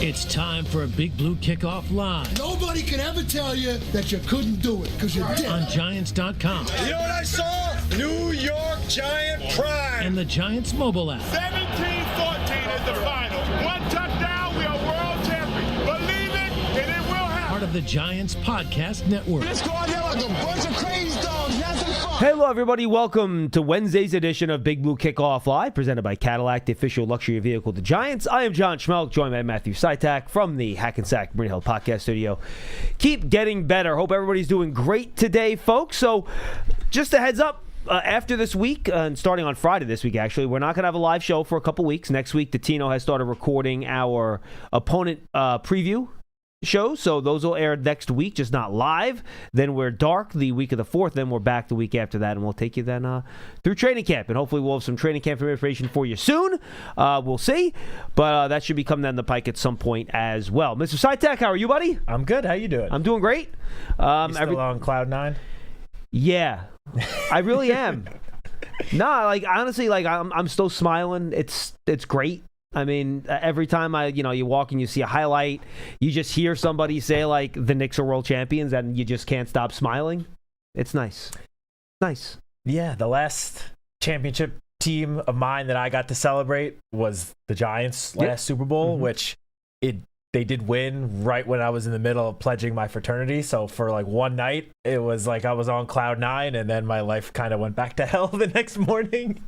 It's time for a Big Blue Kickoff Live. Nobody can ever tell you that you couldn't do it, because you did. On Giants.com. You know what I saw? New York Giant Pride. And the Giants mobile app. 17-14 is the final. One touchdown, we are world champions. Believe it, and it will happen. Part of the Giants Podcast Network. Let's go out there like a bunch of crazy dogs. Have some fun. Hello, everybody. Welcome to Wednesday's edition of Big Blue Kickoff Live, presented by Cadillac, the official luxury vehicle of the Giants. I am John Schmeelk, joined by Matthew Citak from the Hackensack Marina Hill Podcast Studio. Keep getting better. Hope everybody's doing great today, folks. So, just a heads up. After this week, and starting on Friday this week, actually, we're not going to have a live show for a couple weeks. Next week, Tino has started recording our opponent preview shows, so those will air next week, just not live. Then we're dark the week of the 4th, then we're back the week after that, and we'll take you then through training camp, and hopefully we'll have some training camp information for you soon. We'll see, but that should be coming down the pike at some point as well. Mr. Citak, how are you, buddy? I'm good. How you doing? I'm doing great. You still on cloud 9? Yeah, I really am. Nah, like honestly, like I'm still smiling. It's great. I mean, every time you walk and you see a highlight, you just hear somebody say like the Knicks are world champions, and you just can't stop smiling. It's nice. Nice. Yeah, the last championship team of mine that I got to celebrate was the Giants last Super Bowl, which they did win right when I was in the middle of pledging my fraternity. So for like one night, it was like I was on cloud 9, and then my life kind of went back to hell the next morning.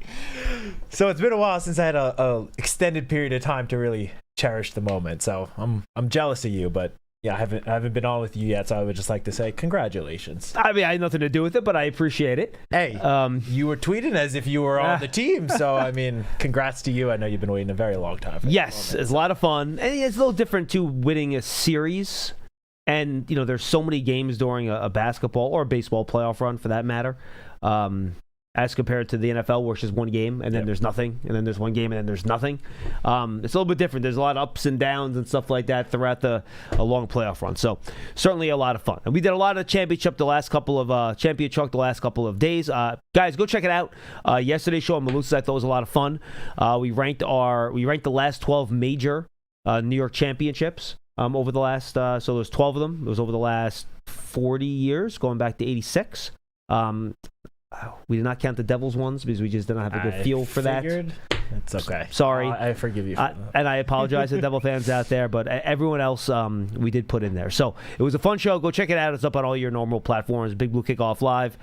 So it's been a while since I had a extended period of time to really cherish the moment. So I'm jealous of you, but yeah, I haven't been on with you yet. So I would just like to say congratulations. I mean, I had nothing to do with it, but I appreciate it. Hey, you were tweeting as if you were on the team. So, I mean, congrats to you. I know you've been waiting a very long time for Yes, it's a lot of fun. And it's a little different, too, winning a series. And, there's so many games during a basketball or a baseball playoff run, for that matter, as compared to the NFL, where it's just one game, and then there's nothing, and then there's one game, and then there's nothing. It's a little bit different. There's a lot of ups and downs and stuff like that throughout a long playoff run. So certainly a lot of fun. And we did a lot of championship the last couple of days. Guys, go check it out. Yesterday's show on Malusis, I thought was a lot of fun. We ranked the last 12 major New York championships over the last. So there's 12 of them. It was over the last 40 years, going back to '86. We did not count the Devils ones because we just didn't have a good feel for that. It's okay. Sorry. I forgive you for that. And I apologize to Devil fans out there, but everyone else we did put in there. So it was a fun show. Go check it out. It's up on all your normal platforms. Big Blue Kickoff Live,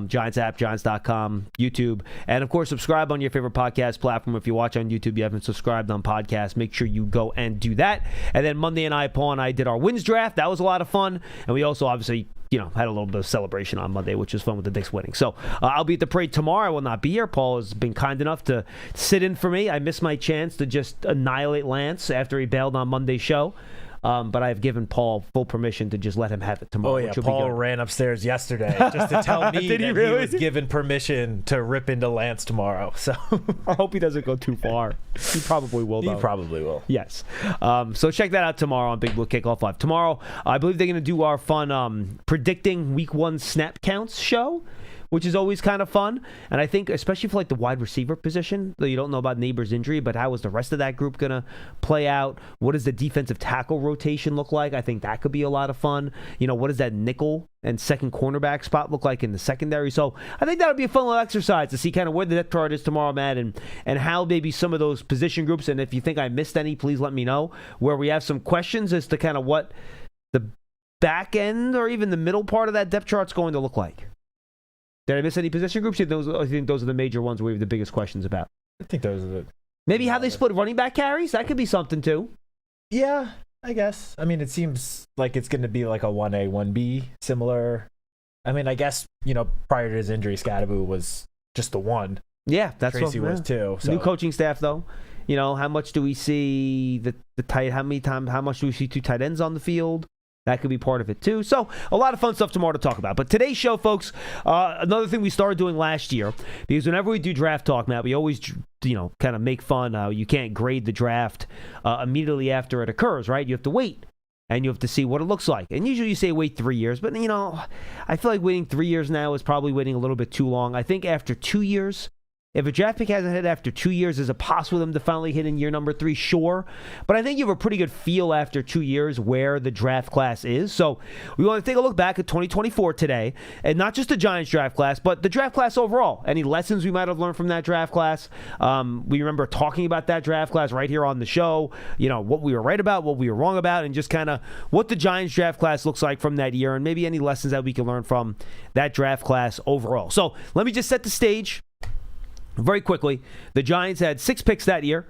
Giants app, Giants.com, YouTube. And, of course, subscribe on your favorite podcast platform. If you watch on YouTube, you haven't subscribed on podcast, make sure you go and do that. And then Monday Paul and I did our wins draft. That was a lot of fun. And we also obviously had a little bit of celebration on Monday, which was fun with the Knicks winning. So I'll be at the parade tomorrow. I will not be here. Paul has been kind enough to sit in for me. I missed my chance to just annihilate Lance after he bailed on Monday's show. But I've given Paul full permission to just let him have it tomorrow. Oh, yeah. Paul ran upstairs yesterday just to tell me that he was given permission to rip into Lance tomorrow. So I hope he doesn't go too far. He probably will, though. He probably will. Yes. So check that out tomorrow on Big Blue Kickoff Live. Tomorrow, I believe they're going to do our fun predicting Week 1 snap counts show, which is always kind of fun. And I think, especially for like the wide receiver position, though you don't know about Neighbor's injury, but how is the rest of that group going to play out? What does the defensive tackle rotation look like? I think that could be a lot of fun. What does that nickel and second cornerback spot look like in the secondary? So I think that would be a fun little exercise to see kind of where the depth chart is tomorrow, Matt, and how maybe some of those position groups, and if you think I missed any, please let me know, where we have some questions as to kind of what the back end or even the middle part of that depth chart's going to look like. Did I miss any position groups? I think those are the major ones we have the biggest questions about. I think those are the... Maybe how they split running back carries? That could be something, too. Yeah, I guess. I mean, it seems like it's going to be like a 1A, 1B, similar. I mean, I guess, prior to his injury, Scadaboo was just the one. Yeah, that's Tracy was too. So. New coaching staff, though. How much do we see the tight? How much do we see two tight ends on the field? That could be part of it, too. So, a lot of fun stuff tomorrow to talk about. But today's show, folks, another thing we started doing last year, because whenever we do draft talk, Matt, we always, kind of make fun how you can't grade the draft immediately after it occurs, right? You have to wait, and you have to see what it looks like. And usually you say wait 3 years, but, I feel like waiting 3 years now is probably waiting a little bit too long. I think after 2 years, If a draft pick hasn't hit after 2 years, is it possible for them to finally hit in year number 3? Sure. But I think you have a pretty good feel after 2 years where the draft class is. So we want to take a look back at 2024 today, and not just the Giants draft class, but the draft class overall. Any lessons we might have learned from that draft class? We remember talking about that draft class right here on the show, what we were right about, what we were wrong about, and just kind of what the Giants draft class looks like from that year, and maybe any lessons that we can learn from that draft class overall. So let me just set the stage. Very quickly, the Giants had 6 picks that year.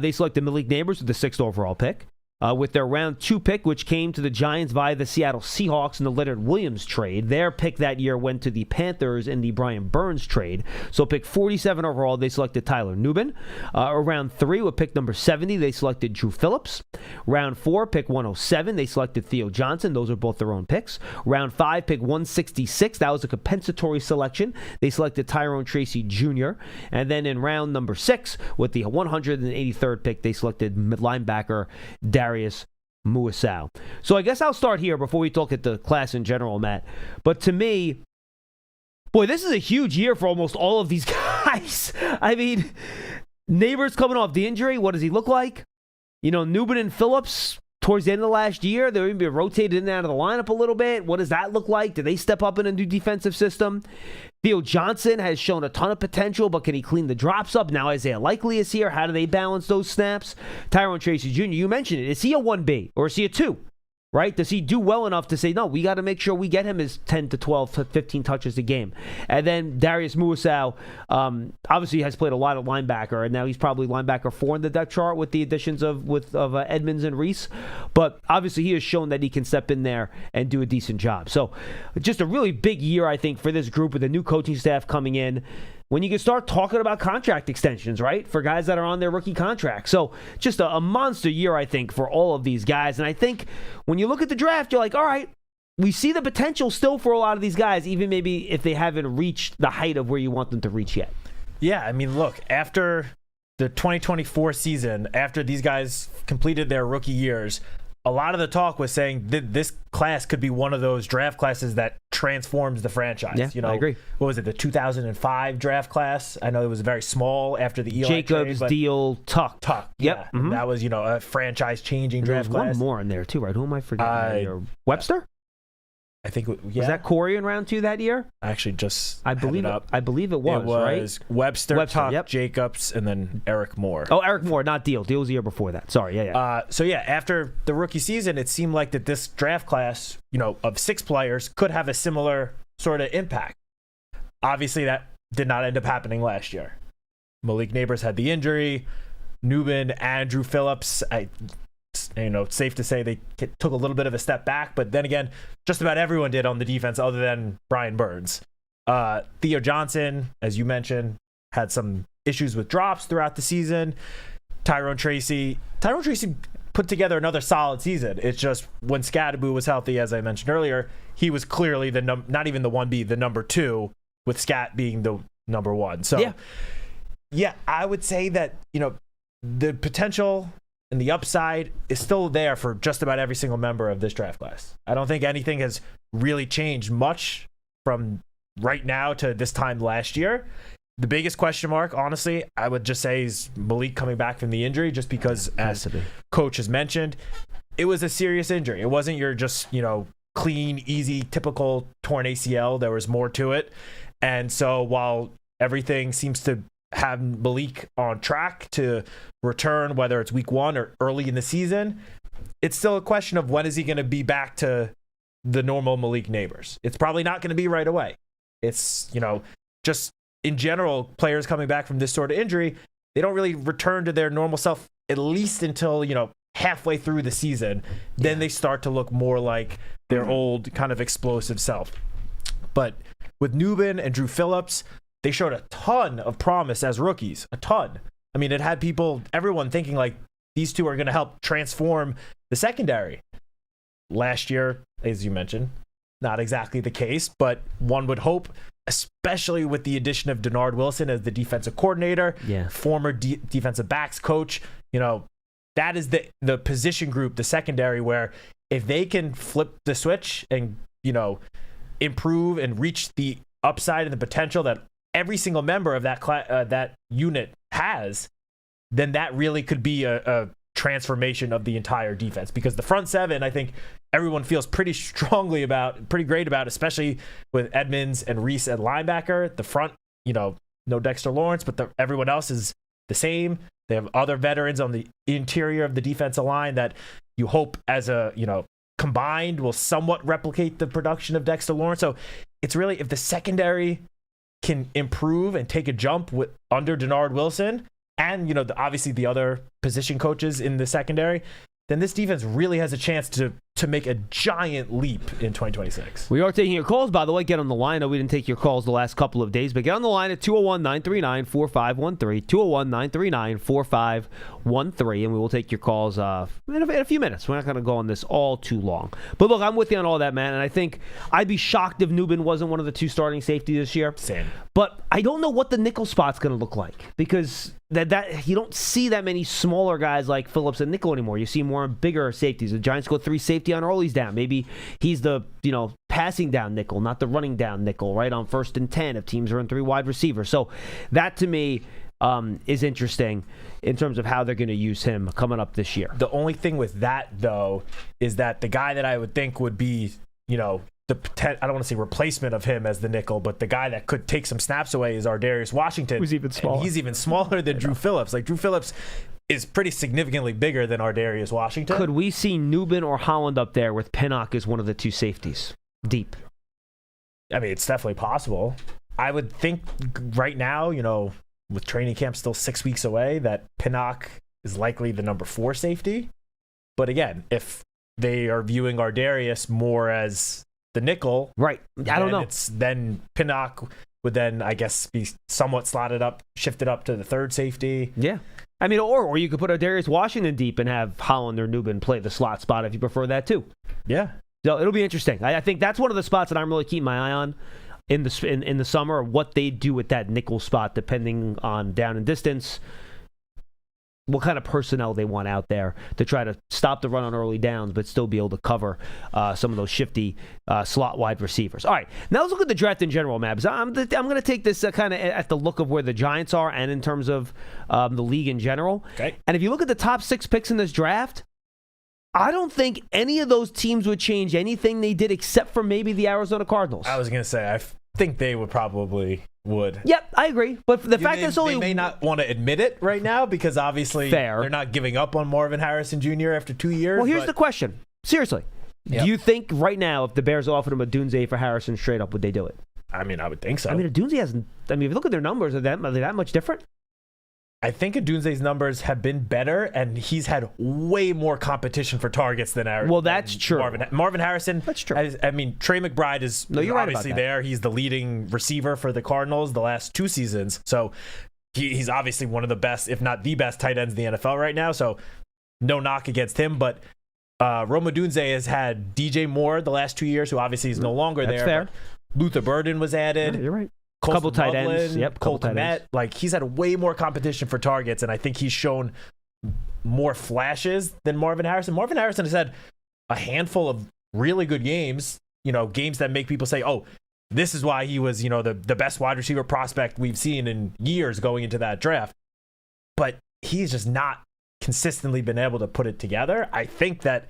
They selected Malik Neighbors with the 6th overall pick. With their round 2 pick, which came to the Giants via the Seattle Seahawks in the Leonard Williams trade. Their pick that year went to the Panthers in the Brian Burns trade. So pick 47 overall, they selected Tyler Nubin. Round 3 with pick number 70, they selected Drew Phillips. Round 4, pick 107, they selected Theo Johnson. Those are both their own picks. Round 5, pick 166, that was a compensatory selection. They selected Tyrone Tracy Jr. And then in round number 6, with the 183rd pick, they selected linebacker Darius Muasau. So I guess I'll start here before we talk at the class in general, Matt. But to me, boy, this is a huge year for almost all of these guys. I mean, Neighbors coming off the injury. What does he look like? Nubin and Phillips towards the end of the last year, they're going to be rotated in and out of the lineup a little bit. What does that look like? Do they step up in a new defensive system? Theo Johnson has shown a ton of potential, but can he clean the drops up? Now Isaiah Likely is here. How do they balance those snaps? Tyrone Tracy Jr., you mentioned it. Is he a 1B or is he a 2? Right? Does he do well enough to say, no, we got to make sure we get him his 10 to 12 to 15 touches a game? And then Darius Muasau, obviously has played a lot of linebacker, and now he's probably linebacker 4 in the depth chart with the additions of Edmonds and Reese. But obviously he has shown that he can step in there and do a decent job. So just a really big year, I think, for this group with a new coaching staff coming in. When you can start talking about contract extensions, right, for guys that are on their rookie contract. So just a monster year, I think, for all of these guys. And I think when you look at the draft, you're like, all right, we see the potential still for a lot of these guys, even maybe if they haven't reached the height of where you want them to reach yet. Yeah, I mean, look, after the 2024 season, after these guys completed their rookie years, a lot of the talk was saying that this class could be one of those draft classes that transforms the franchise. Yeah, I agree. What was it, the 2005 draft class? I know it was very small after the Eli Jacobs, trade, Deal, Tuck. Yep. Yeah. Mm-hmm. That was, a franchise-changing draft There was class. one more in there, too, right? Who am I forgetting? Webster? I think, yeah. Was that Corey in round 2 that year? I actually just I believe it was, right? It was Webster, Tuck, yep. Jacobs, and then Eric Moore. Oh, Eric Moore, not Deal. Deal was the year before that. Sorry, yeah. So after the rookie season, it seemed like that this draft class, of 6 players could have a similar sort of impact. Obviously, that did not end up happening last year. Malik Neighbors had the injury. Nubin, Andrew Phillips, it's safe to say they took a little bit of a step back, but then again, just about everyone did on the defense other than Brian Burns. Theo Johnson, as you mentioned, had some issues with drops throughout the season. Tyrone Tracy put together another solid season. It's just when Scadaboo was healthy, as I mentioned earlier, he was clearly not even the 1B, the number 2, with Scat being the number 1. So, yeah, I would say that, the potential and the upside is still there for just about every single member of this draft class. I don't think anything has really changed much from right now to this time last year. The biggest question mark, honestly, I would just say is Malik coming back from the injury, just because, as Coach has mentioned, it was a serious injury. It wasn't your just, clean, easy, typical torn ACL. There was more to it. And so while everything seems to have Malik on track to return, whether it's week 1 or early in the season, it's still a question of when is he going to be back to the normal Malik Neighbors. It's probably not going to be right away. It's, just in general, players coming back from this sort of injury, they don't really return to their normal self at least until, halfway through the season. Then they start to look more like their old kind of explosive self. But with Nubin and Drew Phillips, they showed a ton of promise as rookies. A ton. I mean, it had everyone thinking like these two are going to help transform the secondary. Last year, as you mentioned, not exactly the case, but one would hope, especially with the addition of Denard Wilson as the defensive coordinator, former defensive backs coach, that is the position group, the secondary, where if they can flip the switch and, improve and reach the upside and the potential that every single member of that unit has, then that really could be a transformation of the entire defense. Because the front seven, I think everyone feels pretty great about, especially with Edmonds and Reese at linebacker. The front, no Dexter Lawrence, but everyone else is the same. They have other veterans on the interior of the defensive line that you hope as combined will somewhat replicate the production of Dexter Lawrence. So it's really, if the secondary can improve and take a jump under Denard Wilson and, obviously the other position coaches in the secondary, then this defense really has a chance to make a giant leap in 2026. We are taking your calls, by the way. Get on the line. I know we didn't take your calls the last couple of days, but get on the line at 201-939-4513, 201-939-4513, and we will take your calls in a few minutes. We're not going to go on this all too long. But look, I'm with you on all that, man, and I think I'd be shocked if Nubin wasn't one of the two starting safeties this year. Same. But I don't know what the nickel spot's going to look like, because that you don't see that many smaller guys like Phillips and nickel anymore. You see more bigger safeties. The Giants go 3 safety on Early's down. Maybe he's the passing down nickel, not the running down nickel, right, on 1st and 10 if teams are in 3 wide receivers. So that to me is interesting in terms of how they're going to use him coming up this year. The only thing with that, though, is that the guy that I would think would be, I don't want to say replacement of him as the nickel, but the guy that could take some snaps away is Ardarius Washington. Who's even smaller. And he's even smaller than Drew Phillips. Like, Drew Phillips is pretty significantly bigger than Ardarius Washington. Could we see Nubin or Holland up there with Pinnock as one of the two safeties deep? I mean, it's definitely possible. I would think right now, with training camp still 6 weeks away, that Pinnock is likely the number 4 safety. But again, if they are viewing Ardarius more as the nickel, right? I don't know. Then Pinnock would then, I guess, be somewhat shifted up to the 3rd safety. Yeah. I mean, or you could put Ardarius Washington deep and have Holland or Nubin play the slot spot if you prefer that too. Yeah. So it'll be interesting. I think that's one of the spots that I'm really keeping my eye on in the summer, what they do with that nickel spot, depending on down and distance, what kind of personnel they want out there to try to stop the run on early downs, but still be able to cover some of those shifty slot wide receivers. All right, now let's look at the draft in general, Mabs. I'm going to take this kind of at the look of where the Giants are and in terms of the league in general. Okay. And if you look at the top 6 picks in this draft, I don't think any of those teams would change anything they did except for maybe the Arizona Cardinals. I was going to say, I think they would. Yep, I agree. But the fact that it's only... They may not want to admit it right now because obviously they're not giving up on Marvin Harrison Jr. after 2 years. Well, here's the question. Seriously. Yep. Do you think right now if the Bears offered him a Dunze for Harrison straight up, would they do it? I mean, I would think so. I mean, a Dunze hasn't... I mean, if you look at their numbers, are they that much different? I think Adunze's numbers have been better, and he's had way more competition for targets than Harrison. Well, that's true. Marvin Harrison. That's true. I mean, Trey McBride is obviously there. He's the leading receiver for the Cardinals the last 2 seasons. So he's obviously one of the best, if not the best, tight ends in the NFL right now. So no knock against him. But Rome Odunze has had DJ Moore the last 2 years, who obviously is no longer there. Fair. Luther Burden was added. Yeah, you're right. Couple tight ends. Yep, Colton Met. Like, he's had way more competition for targets, and I think he's shown more flashes than Marvin Harrison. Marvin Harrison has had a handful of really good games, games that make people say, oh, this is why he was, the best wide receiver prospect we've seen in years going into that draft. But he's just not consistently been able to put it together. I think that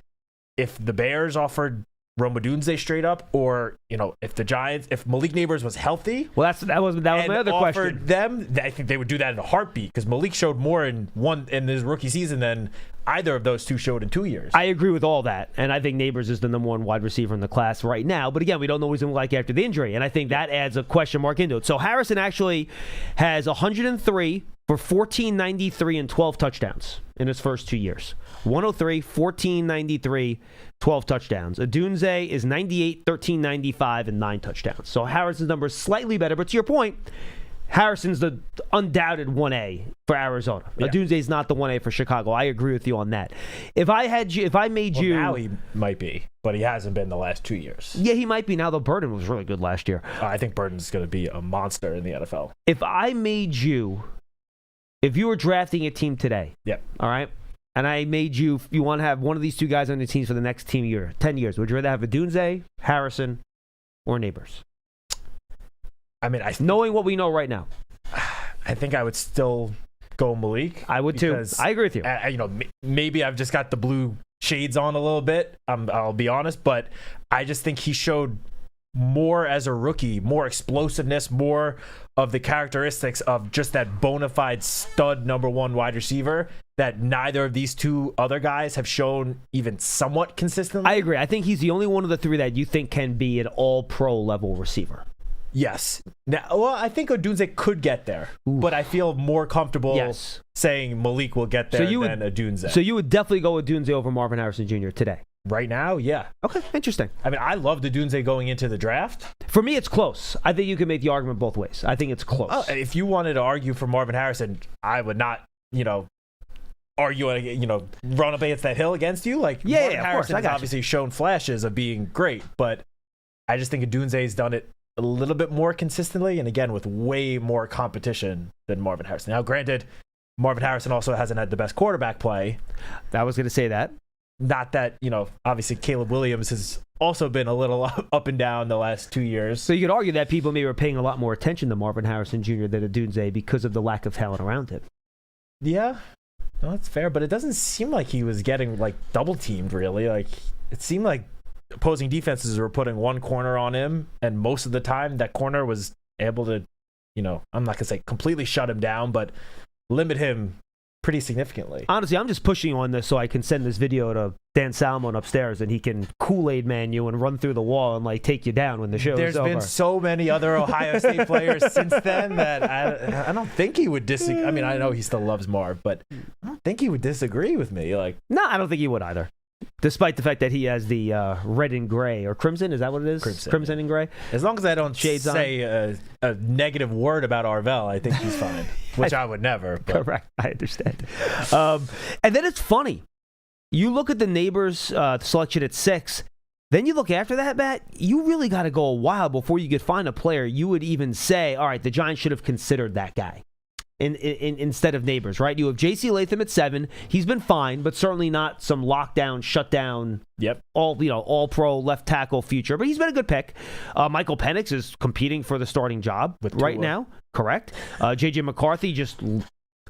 if the Bears offered Rome Odunze straight up, or if Malik Neighbors was healthy, well, that was my other question. Them, I think they would do that in a heartbeat because Malik showed more in his rookie season than either of those two showed in 2 years. I agree with all that, and I think Neighbors is the number 1 wide receiver in the class right now. But again, we don't know what he's going to look like after the injury, and I think that adds a question mark into it. So Harrison actually has 103 for 1493 and 12 touchdowns in his first 2 years. 103, 1493, 12 touchdowns. Odunze is 98, 1395, and 9 touchdowns. So Harrison's number is slightly better, but to your point, Harrison's the undoubted 1A for Arizona. Yeah. Odunze is not the 1A for Chicago. I agree with you on that. Now he might be, but he hasn't been the last 2 years. Yeah, he might be now, though Burden was really good last year. I think Burden's going to be a monster in the NFL. If you were drafting a team today, yep. All right, and I made you want to have one of these 2 guys on your teams for the next 10 years, would you rather have Odunze, Harrison, or Neighbors? I mean, knowing what we know right now, I think I would still go Malik. I would too. I agree with you. Maybe I've just got the blue shades on a little bit. I'll be honest, but I just think he showed more as a rookie, more explosiveness, more of the characteristics of just that bona fide stud number one wide receiver that neither of these two other guys have shown even somewhat consistently. I agree. I think he's the only one of the three that you think can be an all-pro level receiver. Yes. Now, well, I think Odunze could get there, but I feel more comfortable saying Malik will get there than Odunze. So you would definitely go Odunze over Marvin Harrison Jr. today? Right now, yeah. Okay, interesting. I mean, I love Odunze going into the draft. For me, it's close. I think you can make the argument both ways. I think it's close. If you wanted to argue for Marvin Harrison, I would not, argue, run up against that hill against you. Marvin Harrison has obviously shown flashes of being great, but I just think Odunze's done it a little bit more consistently, and again, with way more competition than Marvin Harrison. Now, granted, Marvin Harrison also hasn't had the best quarterback play. I was going to say that. Not that, obviously Caleb Williams has also been a little up and down the last 2 years. So you could argue that people maybe were paying a lot more attention to Marvin Harrison Jr. than Odunze because of the lack of talent around him. Yeah, no, that's fair, but it doesn't seem like he was getting, double teamed, really. It seemed like opposing defenses were putting one corner on him, and most of the time that corner was able to, I'm not going to say completely shut him down, but limit him pretty significantly. Honestly, I'm just pushing you on this so I can send this video to Dan Salmon upstairs and he can Kool-Aid man you and run through the wall and take you down when the show is over. There's been so many other Ohio State players since then that I don't think he would disagree. I mean, I know he still loves Marv, but I don't think he would disagree with me. No, I don't think he would either. Despite the fact that he has the red and gray, or crimson, is that what it is? Crimson and gray. As long as I don't say a negative word about Arvell, I think he's fine. Which I would never. But. Correct. I understand. And then it's funny. You look at the Neighbors selection at 6. Then you look after that, Matt, you really got to go a while before you could find a player you would even say, all right, the Giants should have considered that guy. Instead of Neighbors, right? You have J.C. Latham at 7. He's been fine, but certainly not some lockdown, shutdown, all pro left tackle future. But he's been a good pick. Michael Penix is competing for the starting job right now. Correct. J.J. McCarthy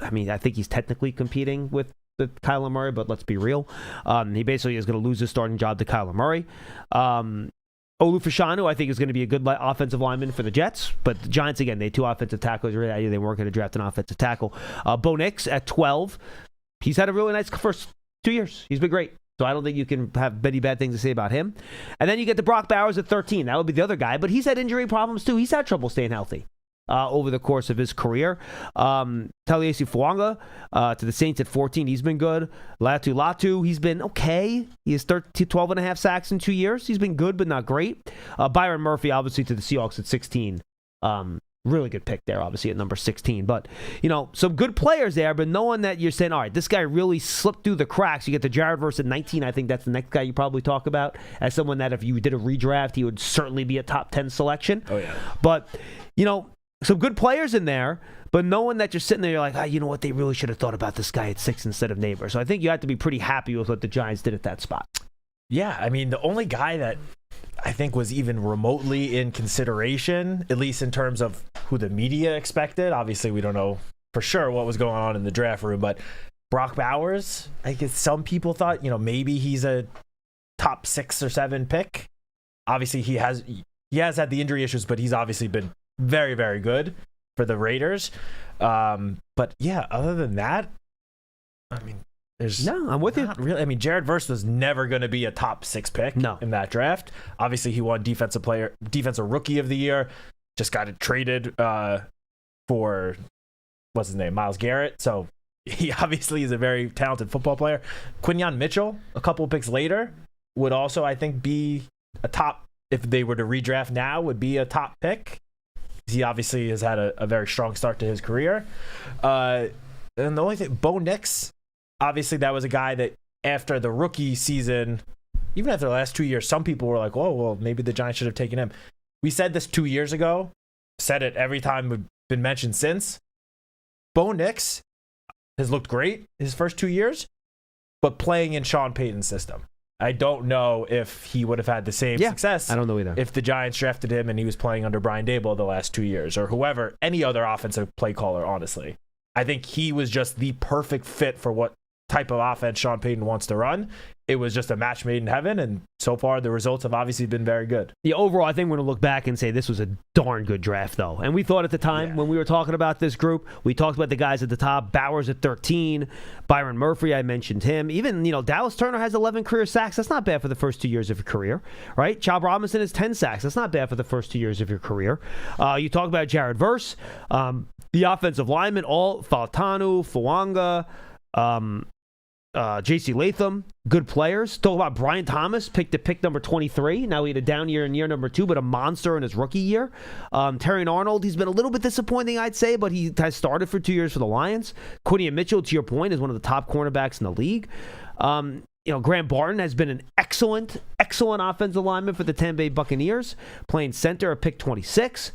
I think he's technically competing with Kyler Murray, but let's be real. He basically is going to lose his starting job to Kyler Murray. Olu Fashanu, I think, is going to be a good offensive lineman for the Jets. But the Giants, again, they had 2 offensive tackles. They weren't going to draft an offensive tackle. Bo Nix at 12. He's had a really nice first 2 years. He's been great. So I don't think you can have many bad things to say about him. And then you get the Brock Bowers at 13. That would be the other guy. But he's had injury problems, too. He's had trouble staying healthy over the course of his career. Taliesin Fuanga to the Saints at 14. He's been good. Latu, he's been okay. He has 12 and a half sacks in 2 years. He's been good, but not great. Byron Murphy, obviously, to the Seahawks at 16. Really good pick there, obviously, at number 16. But, some good players there, but no one that you're saying, all right, this guy really slipped through the cracks. You get the Jared Verse at 19. I think that's the next guy you probably talk about as someone that if you did a redraft, he would certainly be a top 10 selection. Oh, yeah. But, some good players in there, but no one that you're sitting there, you're like, you know what, they really should have thought about this guy at 6 instead of Neighbor. So I think you have to be pretty happy with what the Giants did at that spot. Yeah, I mean, the only guy that I think was even remotely in consideration, at least in terms of who the media expected. Obviously, we don't know for sure what was going on in the draft room, but Brock Bowers, I guess some people thought, maybe he's a top 6 or 7 pick. Obviously, he has had the injury issues, but he's obviously been very, very good for the Raiders. But yeah, other than that, I mean, I'm with you. Really, I mean, Jared Verse was never going to be a top 6 pick in that draft. Obviously, he won defensive rookie of the year. Just got it traded for what's his name, Myles Garrett. So he obviously is a very talented football player. Quinyon Mitchell, a couple of picks later, would also, I think, be a top. If they were to redraft now, would be a top pick. He obviously has had a very strong start to his career. And the only thing, Bo Nix, obviously that was a guy that after the rookie season, even after the last 2 years, some people were like, oh, well, maybe the Giants should have taken him. We said this 2 years ago, said it every time we've been mentioned since. Bo Nix has looked great his first 2 years, but playing in Sean Payton's system. I don't know if he would have had the same success. I don't know either. If the Giants drafted him and he was playing under Brian Daboll the last 2 years, or whoever, any other offensive play caller, honestly. I think he was just the perfect fit for what type of offense Sean Payton wants to run. It was just a match made in heaven, and so far the results have obviously been very good. Yeah, overall, I think we're going to look back and say this was a darn good draft, though. And we thought at the time when we were talking about this group, we talked about the guys at the top. Bowers at 13, Byron Murphy, I mentioned him. Even, Dallas Turner has 11 career sacks. That's not bad for the first 2 years of your career, right? Chubb Robinson has 10 sacks. That's not bad for the first 2 years of your career. You talk about Jared Verse, the offensive linemen, all Fautanu, Fuanga, J.C. Latham, good players. Talk about Brian Thomas, picked at pick number 23. Now he had a down year in year number 2, but a monster in his rookie year. Terry Arnold, he's been a little bit disappointing, I'd say, but he has started for 2 years for the Lions. Quinion Mitchell, to your point, is one of the top cornerbacks in the league. Graham Barton has been an excellent offensive lineman for the Tampa Bay Buccaneers, playing center at pick 26.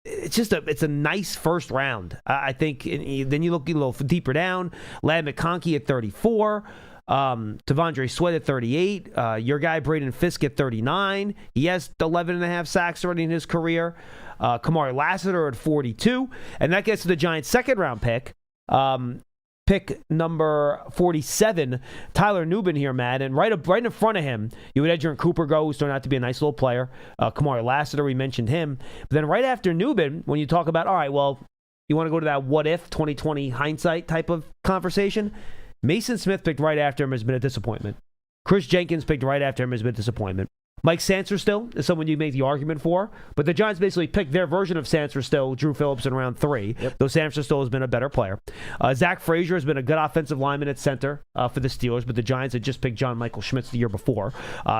It's a nice first round. I think. Then you look a little deeper down. Ladd McConkey at 34. Tavondre Sweat at 38. Your guy Braden Fisk at 39. He has 11.5 sacks already in his career. Kamari Lassiter at 42. And that gets to the Giants' second round pick. Pick number 47, Tyler Nubin here, Matt. And right in front of him, you had Edgerrin Cooper go, who's turned out to be a nice little player. Kamari Lassiter, we mentioned him. But then right after Nubin, when you talk about, all right, well, you want to go to that what-if, 2020 hindsight type of conversation, Mason Smith picked right after him has been a disappointment. Chris Jenkins picked right after him has been a disappointment. Mike Sainristil is someone you make the argument for, but the Giants basically picked their version of Sainristil, Drew Phillips, in round 3, though Sainristil has been a better player. Zach Frazier has been a good offensive lineman at center for the Steelers, but the Giants had just picked John Michael Schmitz the year before,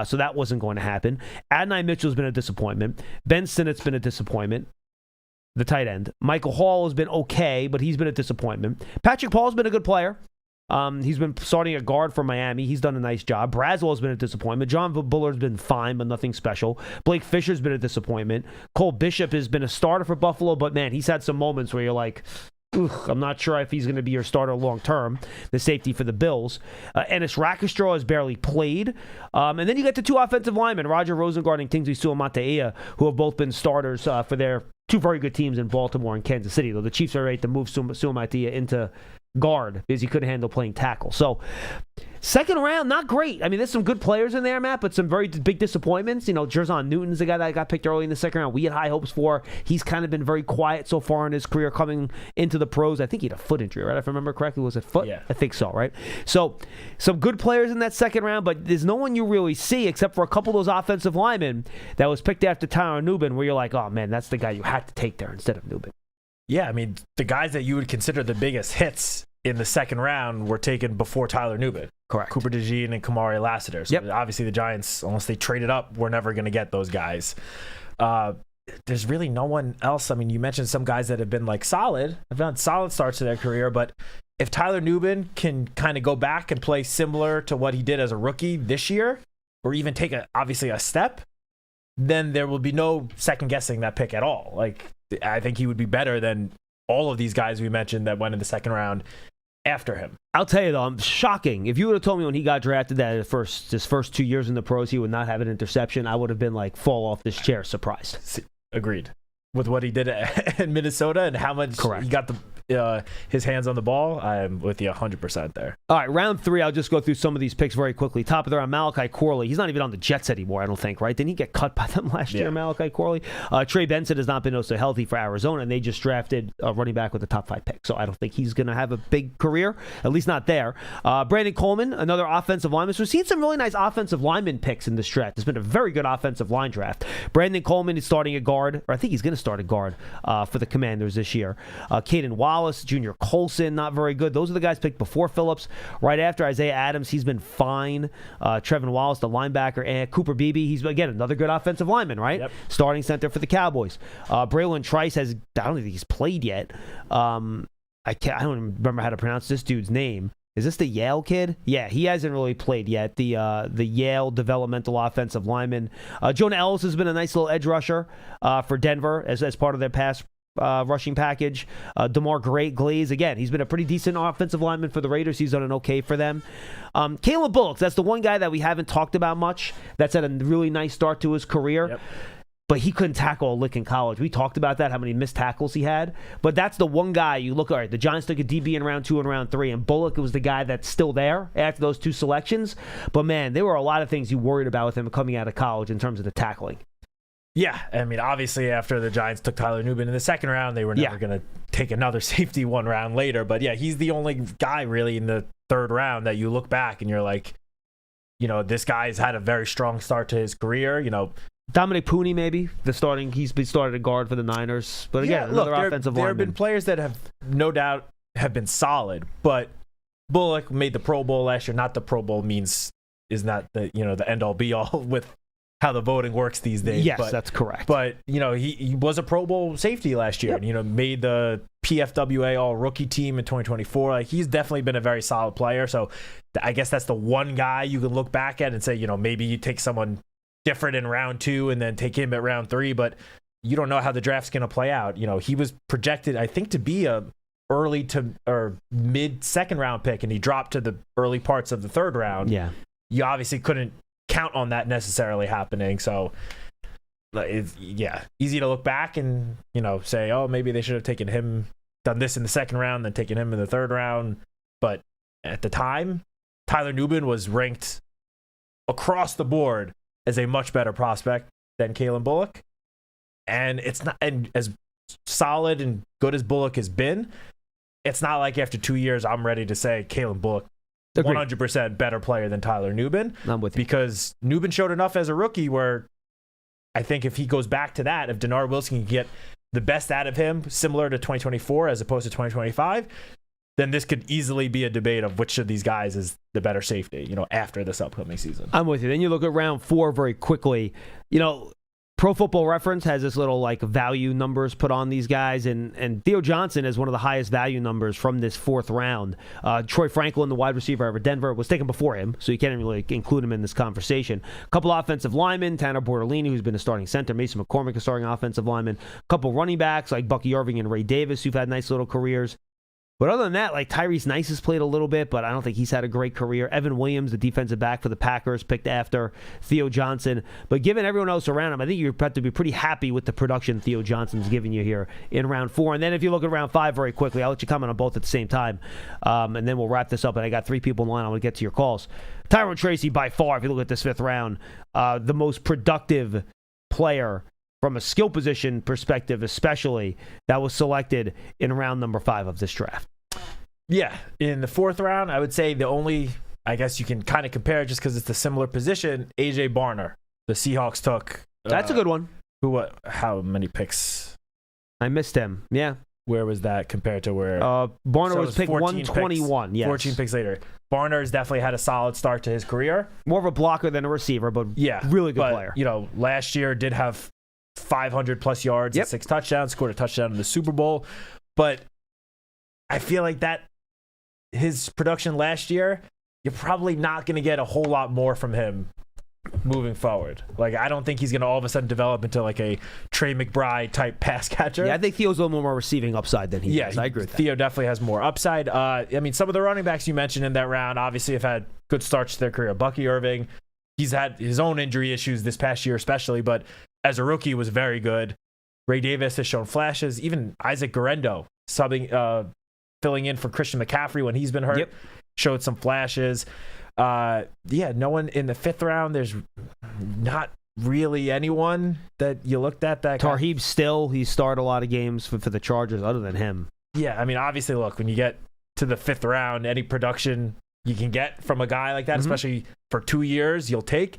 so that wasn't going to happen. Adonai Mitchell has been a disappointment. Ben Sinnott's been a disappointment, the tight end. Michael Hall has been okay, but he's been a disappointment. Patrick Paul's been a good player. He's been starting at guard for Miami. He's done a nice job. Braswell's been a disappointment. John Bullard's been fine, but nothing special. Blake Fisher's been a disappointment. Cole Bishop has been a starter for Buffalo, but man, he's had some moments where you're like, I'm not sure if he's going to be your starter long term, the safety for the Bills. Ennis Rackstraw has barely played. And then you get the 2 offensive linemen, Roger Rosengard and Kingsley Suamataia, who have both been starters for their 2 very good teams in Baltimore and Kansas City, though the Chiefs are ready to move Suamataia into guard because he couldn't handle playing tackle. So second round, not great. I mean, there's some good players in there, Matt, but some very big disappointments. Jerzon Newton's the guy that got picked early in the second round. We had high hopes for. He's kind of been very quiet so far in his career coming into the pros. I think he had a foot injury, right? If I remember correctly, was it foot? Yeah. I think so, right? So some good players in that second round, but there's no one you really see except for a couple of those offensive linemen that was picked after Tyler Nubin where you're like, oh, man, that's the guy you had to take there instead of Nubin. Yeah, I mean, the guys that you would consider the biggest hits in the second round were taken before Tyler Nubin. Correct. Cooper DeJean and Kamari Lassiter. So obviously the Giants, unless they traded up, we're never going to get those guys. There's really no one else. I mean, you mentioned some guys that have been solid, have had solid starts to their career, but if Tyler Nubin can kind of go back and play similar to what he did as a rookie this year, or even take obviously a step, then there will be no second guessing that pick at all. I think he would be better than all of these guys we mentioned that went in the second round after him. I'll tell you, though, I'm shocking. If you would have told me when he got drafted that his first 2 years in the pros, he would not have an interception, I would have been fall off this chair surprised. Agreed. With what he did in Minnesota and how much he got his hands on the ball, I'm with you 100% there. All right, round 3, I'll just go through some of these picks very quickly. Top of the round, Malachi Corley. He's not even on the Jets anymore, I don't think, right? Didn't he get cut by them last year, Malachi Corley? Trey Benson has not been so healthy for Arizona, and they just drafted a running back with a top 5 pick. So I don't think he's going to have a big career, at least not there. Brandon Coleman, another offensive lineman. So we've seen some really nice offensive lineman picks in this draft. It's been a very good offensive line draft. Brandon Coleman is starting at guard, or I think he's going to start at guard for the Commanders this year. Caden Wallace, Junior Colson, not very good. Those are the guys picked before Phillips. Right after Isaiah Adams, he's been fine. Trevin Wallace, the linebacker, and Cooper Beebe, he's, again, another good offensive lineman, right? Yep. Starting center for the Cowboys. Braylon Trice I don't think he's played yet. I don't even remember how to pronounce this dude's name. Is this the Yale kid? Yeah, he hasn't really played yet. The Yale developmental offensive lineman. Jonah Ellis has been a nice little edge rusher for Denver as part of their pass rushing package. DeMar Glaze, again, he's been a pretty decent offensive lineman for the Raiders. He's done an okay for them. Caleb Bullock, that's the one guy that we haven't talked about much. That's had a really nice start to his career. Yep. But he couldn't tackle a lick in college. We talked about that, how many missed tackles he had. But that's the one guy you look, all right, the Giants took a DB in round 2 and round 3, and Bullock was the guy that's still there after those 2 selections. But, man, there were a lot of things you worried about with him coming out of college in terms of the tackling. Yeah, I mean, obviously after the Giants took Tyler Nubin in the second round, they were never going to take another safety 1 round later. But, yeah, he's the only guy really in the 3rd round that you look back and you're like, this guy's had a very strong start to his career, Dominic Pooney, maybe he's been started a guard for the Niners, but again, another offensive lineman. There have been players that have no doubt have been solid, but Bullock made the Pro Bowl last year. Not the Pro Bowl is not the the end all be all with how the voting works these days. Yes, that's correct. But he was a Pro Bowl safety last year, and made the PFWA All Rookie team in 2024. Like he's definitely been a very solid player. So I guess that's the one guy you can look back at and say maybe you take someone different in round 2 and then take him at round 3, but you don't know how the draft's going to play out. He was projected, I think, to be a early to or mid 2nd round pick, and he dropped to the early parts of the 3rd round. Yeah, you obviously couldn't count on that necessarily happening. So, easy to look back and say, oh, maybe they should have taken him, done this in the 2nd round, then taken him in the 3rd round. But at the time, Tyler Nubin was ranked across the board as a much better prospect than Caleb Bullock. And it's not, and as solid and good as Bullock has been, it's not like after 2 years I'm ready to say Caleb Bullock 100% better player than Tyler Nubin. I'm with you. Because Nubin showed enough as a rookie where I think if he goes back to that, if Denard Wilson can get the best out of him, similar to 2024 as opposed to 2025, then this could easily be a debate of which of these guys is the better safety, after this upcoming season. I'm with you. Then you look at round 4 very quickly. Pro Football Reference has this little value numbers put on these guys, and Theo Johnson is one of the highest value numbers from this 4th round. Troy Franklin, the wide receiver over Denver, was taken before him, so you can't even really include him in this conversation. A couple offensive linemen, Tanner Bortolini, who's been a starting center, Mason McCormick, a starting offensive lineman. A couple running backs like Bucky Irving and Ray Davis, who've had nice little careers. But other than that, Tyrese Nice has played a little bit, but I don't think he's had a great career. Evan Williams, the defensive back for the Packers, picked after Theo Johnson. But given everyone else around him, I think you have to be pretty happy with the production Theo Johnson's giving you here in round 4. And then if you look at round 5 very quickly, I'll let you comment on both at the same time. And then we'll wrap this up. And I got 3 people in line. I'm going to get to your calls. Tyrone Tracy, by far, if you look at this 5th round, the most productive player from a skill position perspective, especially, that was selected in round number 5 of this draft. Yeah, in the 4th round, I would say the only, I guess you can kind of compare just because it's a similar position, A.J. Barner. The Seahawks took. That's a good one. How many picks? I missed him, yeah. Where was that compared to where? Barner was picked 121, yes. 14 picks later. Barner has definitely had a solid start to his career. More of a blocker than a receiver, but really good player. Last year did have 500-plus yards and 6 touchdowns, scored a touchdown in the Super Bowl. But I feel like that his production last year, you're probably not going to get a whole lot more from him moving forward. I don't think he's going to all of a sudden develop into a Trey McBride type pass catcher. Yeah, I think Theo's a little more receiving upside than he does. I agree with that. Theo definitely has more upside. Some of the running backs you mentioned in that round obviously have had good starts to their career. Bucky Irving, he's had his own injury issues this past year especially, but as a rookie was very good. Ray Davis has shown flashes. Even Isaac Guerendo, filling in for Christian McCaffrey when he's been hurt, showed some flashes. No one in the 5th round. There's not really anyone that you looked at that. Tarheeb Still, he started a lot of games for the Chargers other than him. Yeah, obviously, look, when you get to the 5th round, any production you can get from a guy like that, especially for 2 years, you'll take.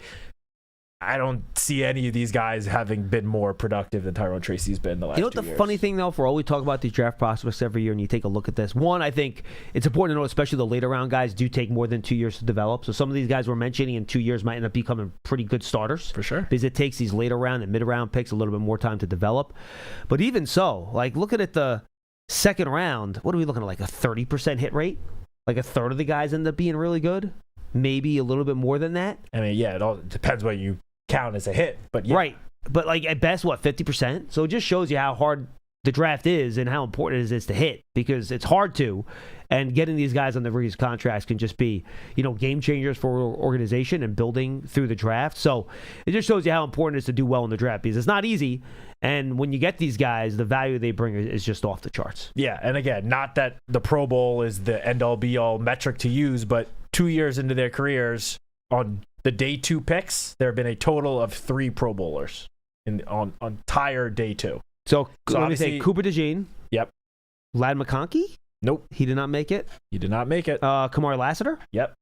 I don't see any of these guys having been more productive than Tyrone Tracy's been the last 2 years. The funny thing, though, for all we talk about these draft prospects every year and you take a look at this, one, I think it's important to know, especially the later round guys do take more than 2 years to develop. So some of these guys we're mentioning in 2 years might end up becoming pretty good starters. For sure. Because it takes these later round and mid-round picks a little bit more time to develop. But even so, looking at the 2nd round, what are we looking at, a 30% hit rate? A third of the guys end up being really good? Maybe a little bit more than that? It all depends what you count as a hit, but right, but at best 50%. So it just shows you how hard the draft is and how important it is to hit, because it's hard to. And getting these guys on the rookies contracts can just be, game changers for an organization and building through the draft. So it just shows you how important it is to do well in the draft, because it's not easy. And when you get these guys, the value they bring is just off the charts. Yeah, and again, not that the Pro Bowl is the end-all be-all metric to use, but 2 years into their careers, on the day 2 picks, there have been a total of 3 Pro Bowlers on entire day 2. So let me say, Cooper DeJean. Yep. Ladd McConkey? Nope. He did not make it? He did not make it. Kamar Lassiter? Yep.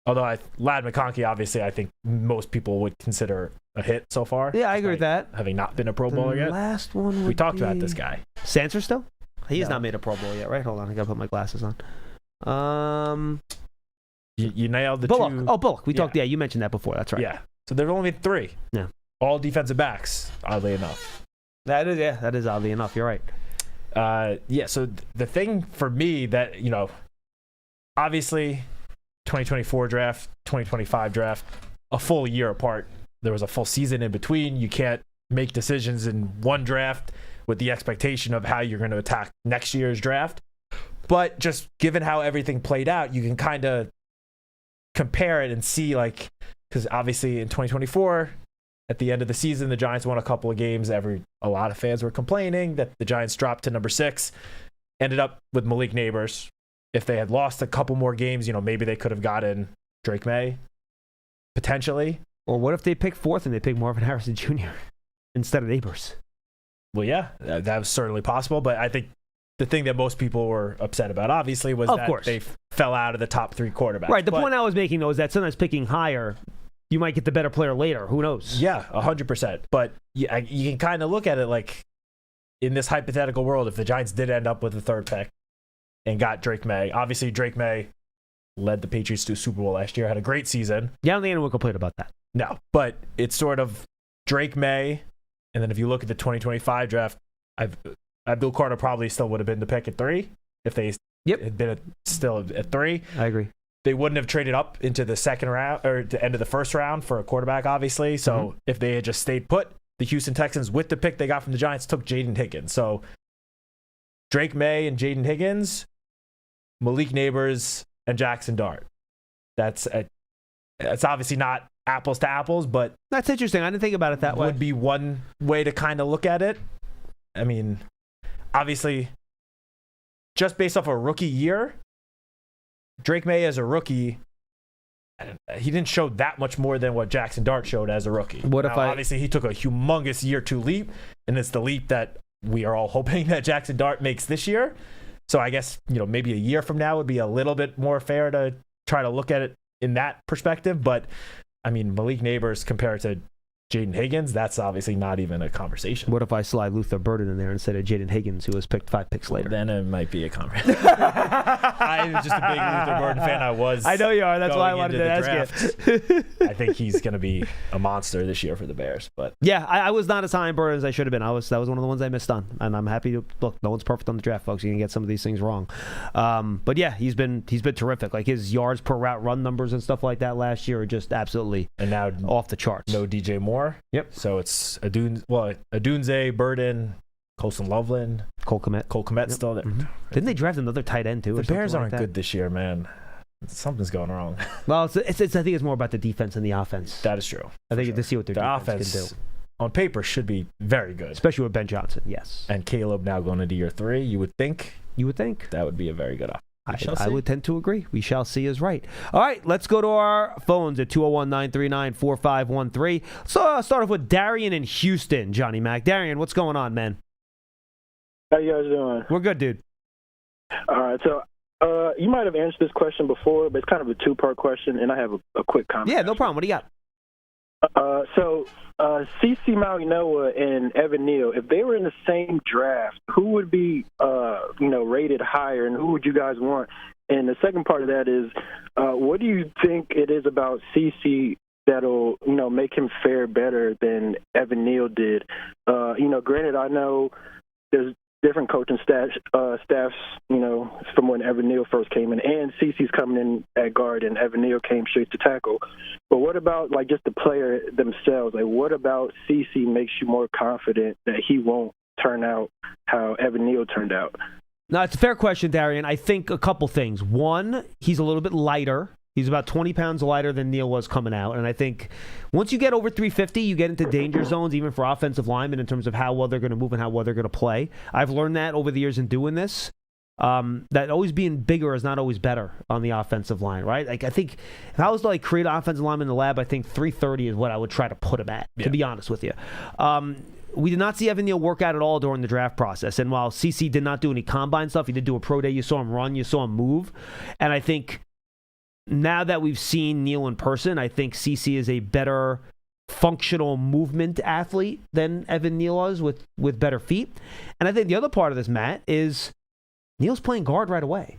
Although Ladd McConkey, obviously, I think most people would consider a hit so far. Yeah, I agree with that. Having not been a Pro Bowler yet. Last one we talked about this guy. Sanser still? He has not made a Pro Bowl yet, right? Hold on, I gotta put my glasses on. You nailed the Bullock. 2. Oh, Bullock. We talked. Yeah, you mentioned that before. That's right. Yeah. So there have only been 3. Yeah. All defensive backs, oddly enough. That is oddly enough. You're right. So the thing for me that, obviously 2024 draft, 2025 draft, a full year apart. There was a full season in between. You can't make decisions in one draft with the expectation of how you're going to attack next year's draft. But just given how everything played out, you can kind of compare it and see, because obviously in 2024, at the end of the season, the Giants won a couple of games. A lot of fans were complaining that the Giants dropped to number 6, ended up with Malik Neighbors. If they had lost a couple more games, maybe they could have gotten Drake May, potentially. Or what if they pick 4th and they pick Marvin Harrison Jr. instead of Neighbors? Well, yeah, that was certainly possible. But I think the thing that most people were upset about, obviously, was that they fell out of the top 3 quarterbacks. Right. The point I was making, though, is that sometimes picking higher, you might get the better player later. Who knows? Yeah, 100%. But you can kind of look at it like, in this hypothetical world, if the Giants did end up with the 3rd pick and got Drake May, obviously Drake May led the Patriots to a Super Bowl last year, had a great season. Yeah, I don't think anyone complained about that. No, but it's sort of Drake May, and then if you look at the 2025 draft, Abdul Carter probably still would have been the pick at 3 if they had been still at 3. I agree. They wouldn't have traded up into the second round or the end of the first round for a quarterback, obviously. So if they had just stayed put, the Houston Texans, with the pick they got from the Giants, took Jaden Higgins. So Drake May and Jaden Higgins, Malik Neighbors, and Jackson Dart. That's obviously not apples to apples, but that's interesting. I didn't think about it that way. Would be one way to kind of look at it. I mean, obviously, just based off a rookie year, Drake May as a rookie, he didn't show that much more than what Jackson Dart showed as a rookie. Obviously, he took a humongous year 2 leap, and it's the leap that we are all hoping that Jackson Dart makes this year. So I guess, maybe a year from now would be a little bit more fair to try to look at it in that perspective. But, I mean, Malik Neighbors compared to Jaden Higgins, that's obviously not even a conversation. What if I slide Luther Burden in there instead of Jaden Higgins, who was picked 5 picks later? Then it might be a conversation. I'm just a big Luther Burden fan. I know you are. That's why I wanted to ask you. I think he's going to be a monster this year for the Bears. But yeah, I was not as high in Burden as I should have been. That was one of the ones I missed on, and I'm happy to look. No one's perfect on the draft, folks. You can get some of these things wrong, but yeah, he's been terrific. Like his yards per route run numbers and stuff like that last year are just absolutely off the charts. No DJ Moore. Yep. So it's Adunze, Burden, Colson Loveland, Cole Kmet still there. Mm-hmm. Didn't they draft another tight end too? The Bears aren't good this year, man. Something's going wrong. Well, I think it's more about the defense and the offense. That is true. I think to see what their defense can do. On paper should be very good, especially with Ben Johnson. Yes. And Caleb now going into year 3. You would think that would be a very good offense. I would tend to agree. We shall see is right. All right, let's go to our phones at 201-939-4513. So start off with Darian in Houston, Johnny Mac. Darian, what's going on, man? How you guys doing? We're good, dude. All right, so you might have answered this question before, but it's kind of a 2-part question, and I have a quick comment. Yeah, no problem. What do you got? So C.C. Mauninoa and Evan Neal, if they were in the same draft, who would be, rated higher, and who would you guys want? And the second part of that is, what do you think it is about C.C. that'll, make him fare better than Evan Neal did? Granted, I know there's different coaching staffs, from when Evan Neal first came in, and CeCe's coming in at guard, and Evan Neal came straight to tackle. But what about, just the player themselves? What about CeCe makes you more confident that he won't, turn out how Evan Neal turned out? No, it's a fair question, Darian. I think a couple things. One, he's a little bit lighter. He's about 20 pounds lighter than Neal was coming out. And I think once you get over 350, you get into danger zones, even for offensive linemen, in terms of how well they're going to move and how well they're going to play. I've learned that over the years in doing this. That always being bigger is not always better on the offensive line, right? Like, I think if I was to create an offensive lineman in the lab, I think 330 is what I would try to put him at, to be honest with you. We did not see Evan Neal work out at all during the draft process. And while CC did not do any combine stuff, he did do a pro day. You saw him run, you saw him move. And I think now that we've seen Neal in person, I think CC is a better functional movement athlete than Evan Neal is with better feet. And I think the other part of this, Matt, is Neal's playing guard right away.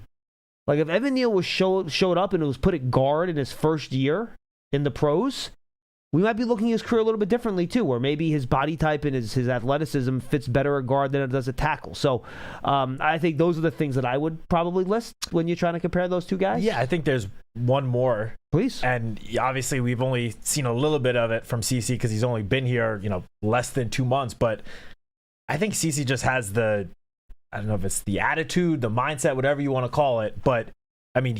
Like, if Evan Neal was showed up and it was put at guard in his first year in the pros, we might be looking at his career a little bit differently too, where maybe his body type and his athleticism fits better at guard than it does at tackle. So I think those are the things that I would probably list when you're trying to compare those two guys. Yeah, I think there's one more. Please. And obviously we've only seen a little bit of it from CC because he's only been here, less than 2 months. But I think CC just has I don't know if it's the attitude, the mindset, whatever you want to call it. But, I mean,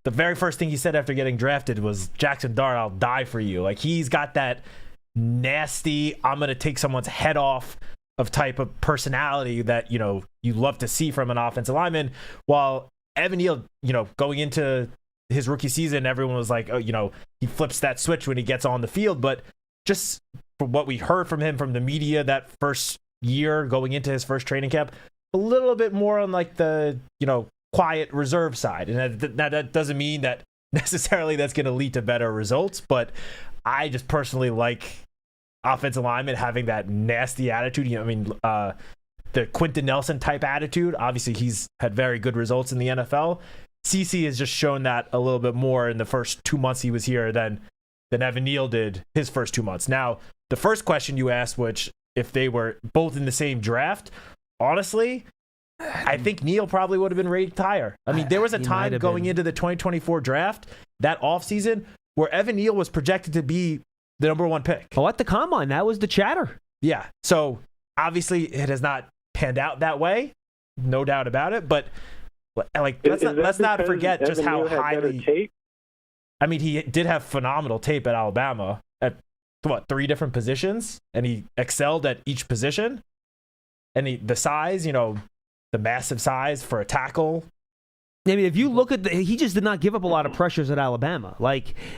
the very first thing he said after getting drafted was, Jackson Dart, I'll die for you. Like, he's got that nasty, I'm going to take someone's head off of type of personality that, you love to see from an offensive lineman. While Evan Neal, going into his rookie season, everyone was like, oh, he flips that switch when he gets on the field. But just from what we heard from him from the media that first year going into his first training camp, a little bit more on the, quiet reserve side. And that doesn't mean that necessarily that's going to lead to better results, but I just personally like offensive linemen having that nasty attitude. The Quentin Nelson type attitude. Obviously, he's had very good results in the NFL. CC has just shown that a little bit more in the first 2 months he was here than Evan Neal did his first 2 months. Now, the first question you asked, which if they were both in the same draft, honestly, I think Neal probably would have been rated higher. I mean, there was a time going into the 2024 draft, that offseason, where Evan Neal was projected to be the number 1 pick. Oh, at the combine, that was the chatter. Yeah. So, obviously, it has not panned out that way. No doubt about it. But, let's not forget just how highly... Tape? I mean, he did have phenomenal tape at Alabama at, 3 different positions? And he excelled at each position. And the size, the massive size for a tackle. I mean, if you look at he just did not give up a lot of pressures at Alabama.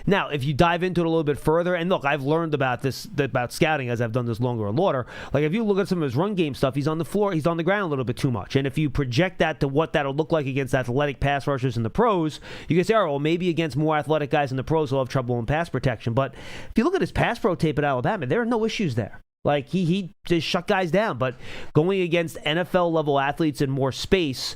Now, if you dive into it a little bit further, and look, I've learned about scouting as I've done this longer and longer. If you look at some of his run game stuff, he's on the floor, he's on the ground a little bit too much. And if you project that to what that'll look like against athletic pass rushers in the pros, you can say, all right, well, maybe against more athletic guys in the pros, he'll have trouble in pass protection. But if you look at his pass pro tape at Alabama, there are no issues there. He just shut guys down. But going against NFL-level athletes in more space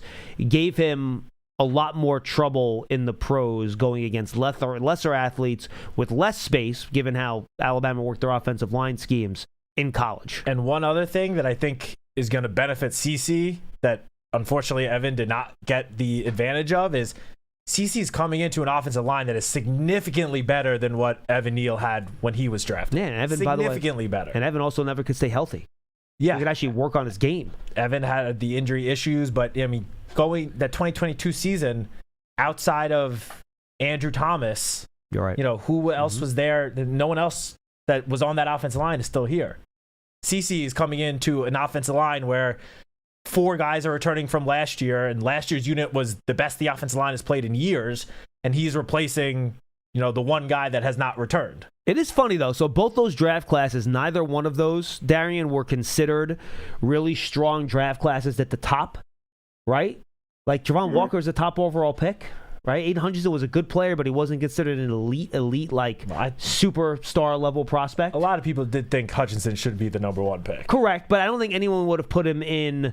gave him a lot more trouble in the pros going against lesser athletes with less space, given how Alabama worked their offensive line schemes in college. And one other thing that I think is going to benefit CC that, unfortunately, Evan did not get the advantage of is CC's coming into an offensive line that is significantly better than what Evan Neal had when he was drafted. Yeah, and Evan, significantly better. And Evan also never could stay healthy. Yeah. He could actually work on his game. Evan had the injury issues, but, going that 2022 season, outside of Andrew Thomas, you're right. Who else was there? No one else that was on that offensive line is still here. CC is coming into an offensive line where 4 guys are returning from last year, and last year's unit was the best the offensive line has played in years, and he's replacing, the one guy that has not returned. It is funny, though. So both those draft classes, neither one of those, Darian, were considered really strong draft classes at the top, right? Javon Walker is a top overall pick, right? Aiden Hutchinson was a good player, but he wasn't considered an elite, superstar level prospect. A lot of people did think Hutchinson should be the number 1 pick. Correct, but I don't think anyone would have put him in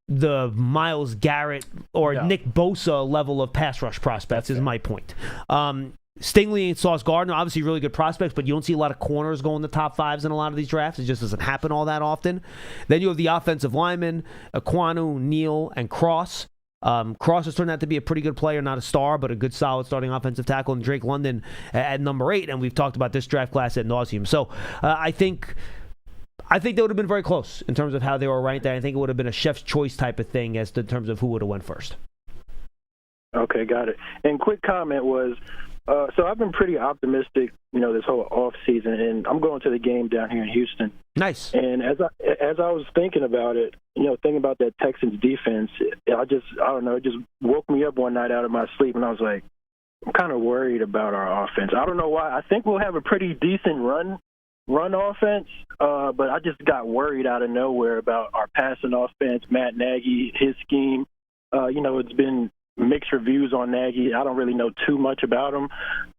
the Myles Garrett or Nick Bosa level of pass rush prospects, my point. Stingley and Sauce Gardner, obviously really good prospects, but you don't see a lot of corners go in the top 5s in a lot of these drafts. It just doesn't happen all that often. Then you have the offensive linemen, Aquanu, Neal, and Cross. Cross has turned out to be a pretty good player, not a star, but a good solid starting offensive tackle, and Drake London at number 8, and we've talked about this draft class ad nauseum. So I think I think they would have been very close in terms of how they were ranked. I think it would have been a chef's choice type of thing as to in terms of who would have went first. Okay, got it. And quick comment was, so I've been pretty optimistic, this whole off season, and I'm going to the game down here in Houston. Nice. And as I was thinking about it, thinking about that Texans defense, I don't know, it just woke me up one night out of my sleep, and I was like, I'm kind of worried about our offense. I don't know why. I think we'll have a pretty decent run offense, but I just got worried out of nowhere about our passing offense, Matt Nagy, his scheme. It's been mixed reviews on Nagy. I don't really know too much about him.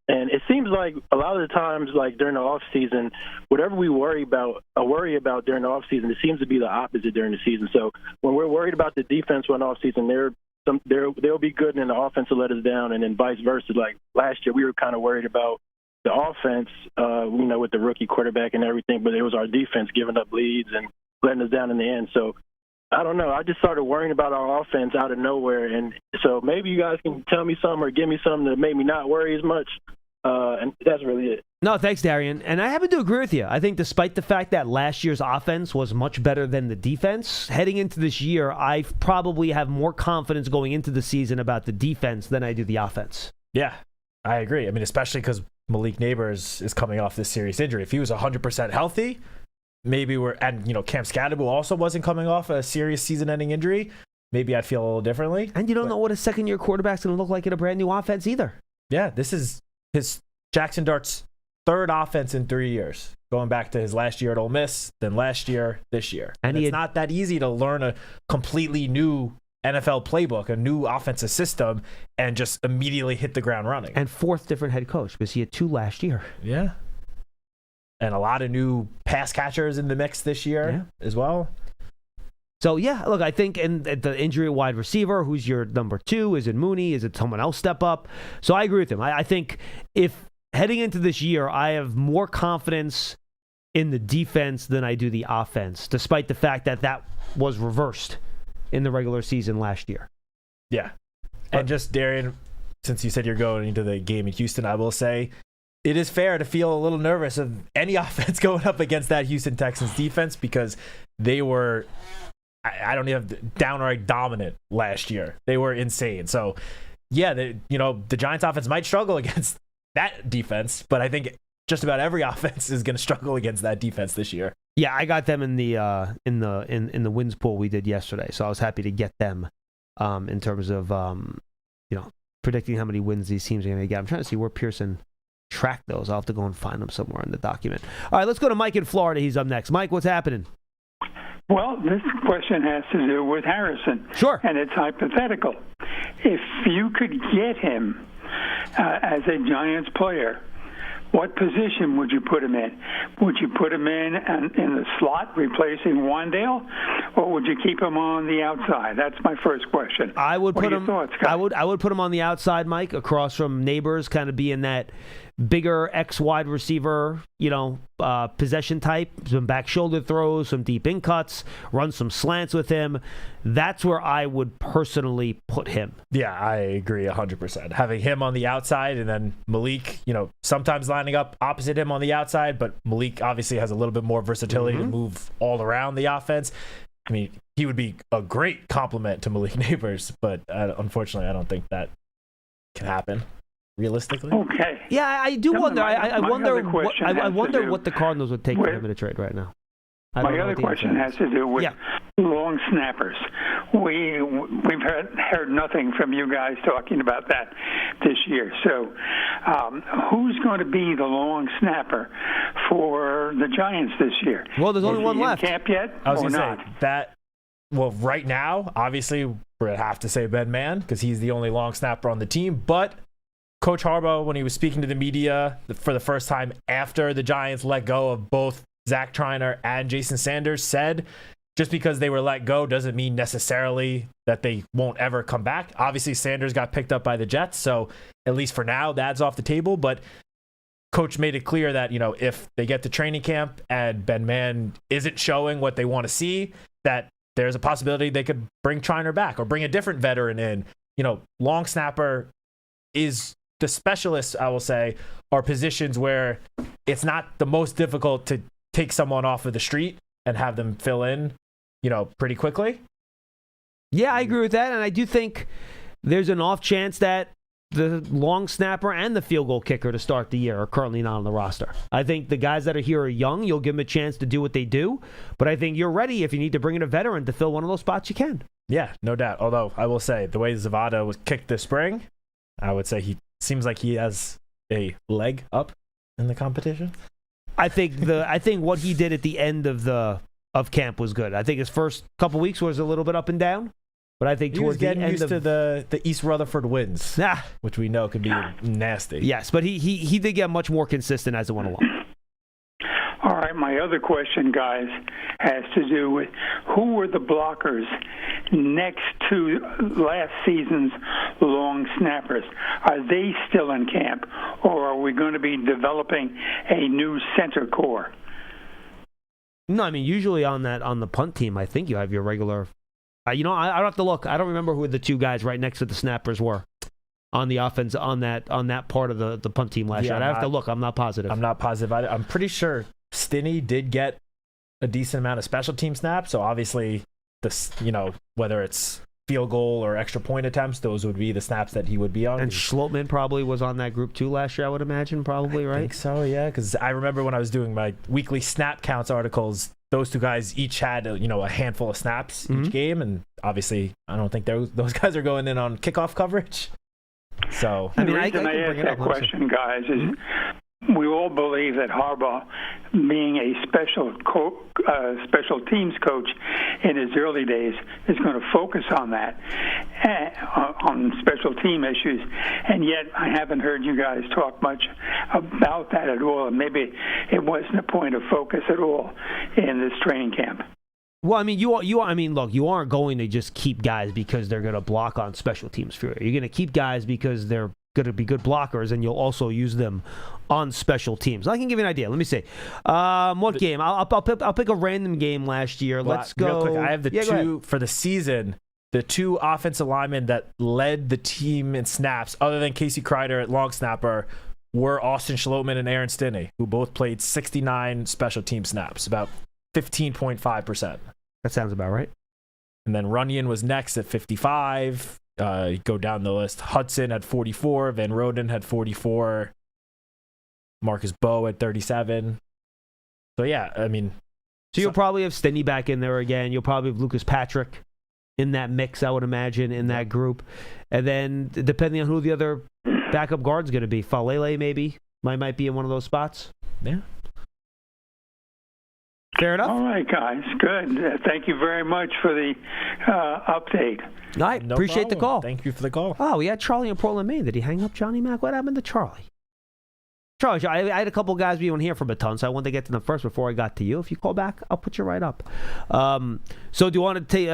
And it seems like a lot of the times, like during the off season, whatever we worry about during the off season, it seems to be the opposite during the season. So when we're worried about the defense when off season, they'll be good, and then the offense will let us down, and then vice versa. Like last year, we were kind of worried about the offense, with the rookie quarterback and everything, but it was our defense giving up leads and letting us down in the end. So I don't know. I just started worrying about our offense out of nowhere, and so maybe you guys can tell me something or give me something that made me not worry as much. And that's really it. No, thanks, Darian. And I happen to agree with you. I think despite the fact that last year's offense was much better than the defense, heading into this year, I probably have more confidence going into the season about the defense than I do the offense. Yeah, I agree. I mean, especially because Malik Neighbors is coming off this serious injury. If he was 100% healthy, maybe Cam Scadaboo also wasn't coming off a serious season-ending injury, maybe I'd feel a little differently. And you don't know what a second-year quarterback's going to look like in a brand-new offense either. Yeah, this is his Jackson Dart's third offense in 3 years, going back to his last year at Ole Miss, then last year, this year. And it's not that easy to learn a completely new NFL playbook, a new offensive system, and just immediately hit the ground running. And fourth different head coach, because he had 2 last year. Yeah. And a lot of new pass catchers in the mix this year as well. So, yeah, look, I think the injury at wide receiver, who's your number 2? Is it Mooney? Is it someone else step up? So I agree with him. I think if heading into this year, I have more confidence in the defense than I do the offense, despite the fact that was reversed in the regular season last year. Yeah. And just, Darian, since you said you're going into the game in Houston, I will say it is fair to feel a little nervous of any offense going up against that Houston Texans defense because they were, I don't even downright dominant last year. They were insane. So, yeah, the Giants offense might struggle against that defense, but I think just about every offense is going to struggle against that defense this year. Yeah, I got them in the wins pool we did yesterday, so I was happy to get them in terms of predicting how many wins these teams are going to get. I'm trying to see where Pearson tracked those. I'll have to go and find them somewhere in the document. All right, let's go to Mike in Florida. He's up next. Mike, what's happening? Well, this question has to do with Harrison. Sure. And it's hypothetical. If you could get him as a Giants player, what position would you put him in? Would you put him in the slot replacing Wandale, or would you keep him on the outside? That's my first question. I would what put are him. your thoughts, Scott? I would put him on the outside, Mike, across from Neighbors, kind of being that bigger X wide receiver, possession type, some back shoulder throws, some deep in cuts, run some slants with him. That's where I would personally put him. Yeah, I agree 100%. Having him on the outside and then Malik, sometimes lining up opposite him on the outside, but Malik obviously has a little bit more versatility to move all around the offense. I mean, he would be a great complement to Malik Neighbors, but unfortunately, I don't think that can happen. Realistically, okay. Yeah, I do wonder. I wonder. I wonder what the Cardinals would take for him in a trade right now. My other question has to do with long snappers. We've heard nothing from you guys talking about that this year. So, who's going to be the long snapper for the Giants this year? Well, there's only one left. In camp yet? I was going to not? say that. Well, right now, obviously, we're going to have to say Ben Mann because he's the only long snapper on the team, but Coach Harbaugh, when he was speaking to the media for the first time after the Giants let go of both Zach Triner and Jason Sanders, said just because they were let go doesn't mean necessarily that they won't ever come back. Obviously, Sanders got picked up by the Jets, so at least for now, that's off the table. But Coach made it clear that, if they get to training camp and Ben Mann isn't showing what they want to see, that there's a possibility they could bring Triner back or bring a different veteran in. Long snapper is... The specialists, I will say, are positions where it's not the most difficult to take someone off of the street and have them fill in, pretty quickly. Yeah, I agree with that, and I do think there's an off chance that the long snapper and the field goal kicker to start the year are currently not on the roster. I think the guys that are here are young. You'll give them a chance to do what they do, but I think you're ready. If you need to bring in a veteran to fill one of those spots, you can. Yeah, no doubt. Although I will say the way Zavada was kicked this spring, I would say he seems like he has a leg up in the competition. I think what he did at the end of camp was good. I think his first couple weeks was a little bit up and down, but I think towards the end used to the East Rutherford winds, which we know can be nasty. Yes, but he did get much more consistent as it went along. All right, my other question, guys, has to do with who were the blockers next to last season's long snappers? Are they still in camp, or are we going to be developing a new center core? No, I mean, usually on the punt team, I think you have your regular. I don't have to look. I don't remember who the two guys right next to the snappers were on the offense on that part of the punt team last year. I have to look. I'm not positive. I'm not positive. I'm pretty sure Stinney did get a decent amount of special team snaps. So obviously, whether it's field goal or extra point attempts, those would be the snaps that he would be on. And Schlotman probably was on that group too last year, I would imagine, probably, right? I think so, yeah. Because I remember when I was doing my weekly snap counts articles, those two guys each had a handful of snaps each game, and obviously I don't think those guys are going in on kickoff coverage. So the reason I asked that question, guys, is we all believe that Harbaugh, being a special teams coach in his early days, is going to focus on that, on special team issues. And yet I haven't heard you guys talk much about that at all. And maybe it wasn't a point of focus at all in this training camp. Well, I mean, you aren't going to just keep guys because they're going to block on special teams for you. You're going to keep guys because they're going to be good blockers, and you'll also use them on special teams. I can give you an idea. Let me see. What game? I'll pick a random game last year. Let's go. Real quick, I have the two for the season. The two offensive linemen that led the team in snaps, other than Casey Kreider at long snapper, were Austin Schlotman and Aaron Stinney, who both played 69 special team snaps, about 15.5%. That sounds about right. And then Runyon was next at 55. Go down the list. Hudson had 44. Van Roden had 44. Marcus Bowe at 37. So, yeah, I mean. So you'll probably have Stinney back in there again. You'll probably have Lucas Patrick in that mix, I would imagine, in that group. And then, depending on who the other backup guard's going to be, Falele maybe might be in one of those spots. Yeah. Fair enough. All right, guys. Good. Thank you very much for the update. All right. No Appreciate problem. the call. Thank you for the call. Oh, we had Charlie in Portland, Maine. Did he hang up Johnny Mac? What happened to Charlie? Charlie, I had a couple guys we don't hear from a ton, so I wanted to get to them first before I got to you. If you call back, I'll put you right up. So do you want to take?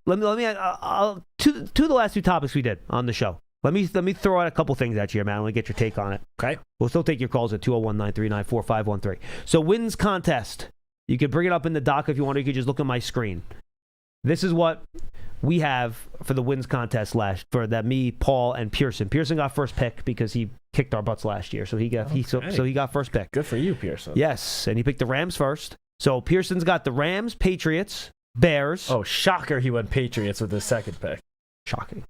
Let me. To the last two topics we did on the show. Let me throw out a couple things at you, man. Let me get your take on it. Okay. We'll still take your calls at 201-939-4513. So wins contest. You can bring it up in the doc if you want, or you can just look at my screen. This is what we have for the wins contest for me, Paul, and Pearson. Pearson got first pick because he kicked our butts last year, so he got first pick. Good for you, Pearson. Yes, and he picked the Rams first. So Pearson's got the Rams, Patriots, Bears. Oh, shocker! He went Patriots with his second pick. Shocking.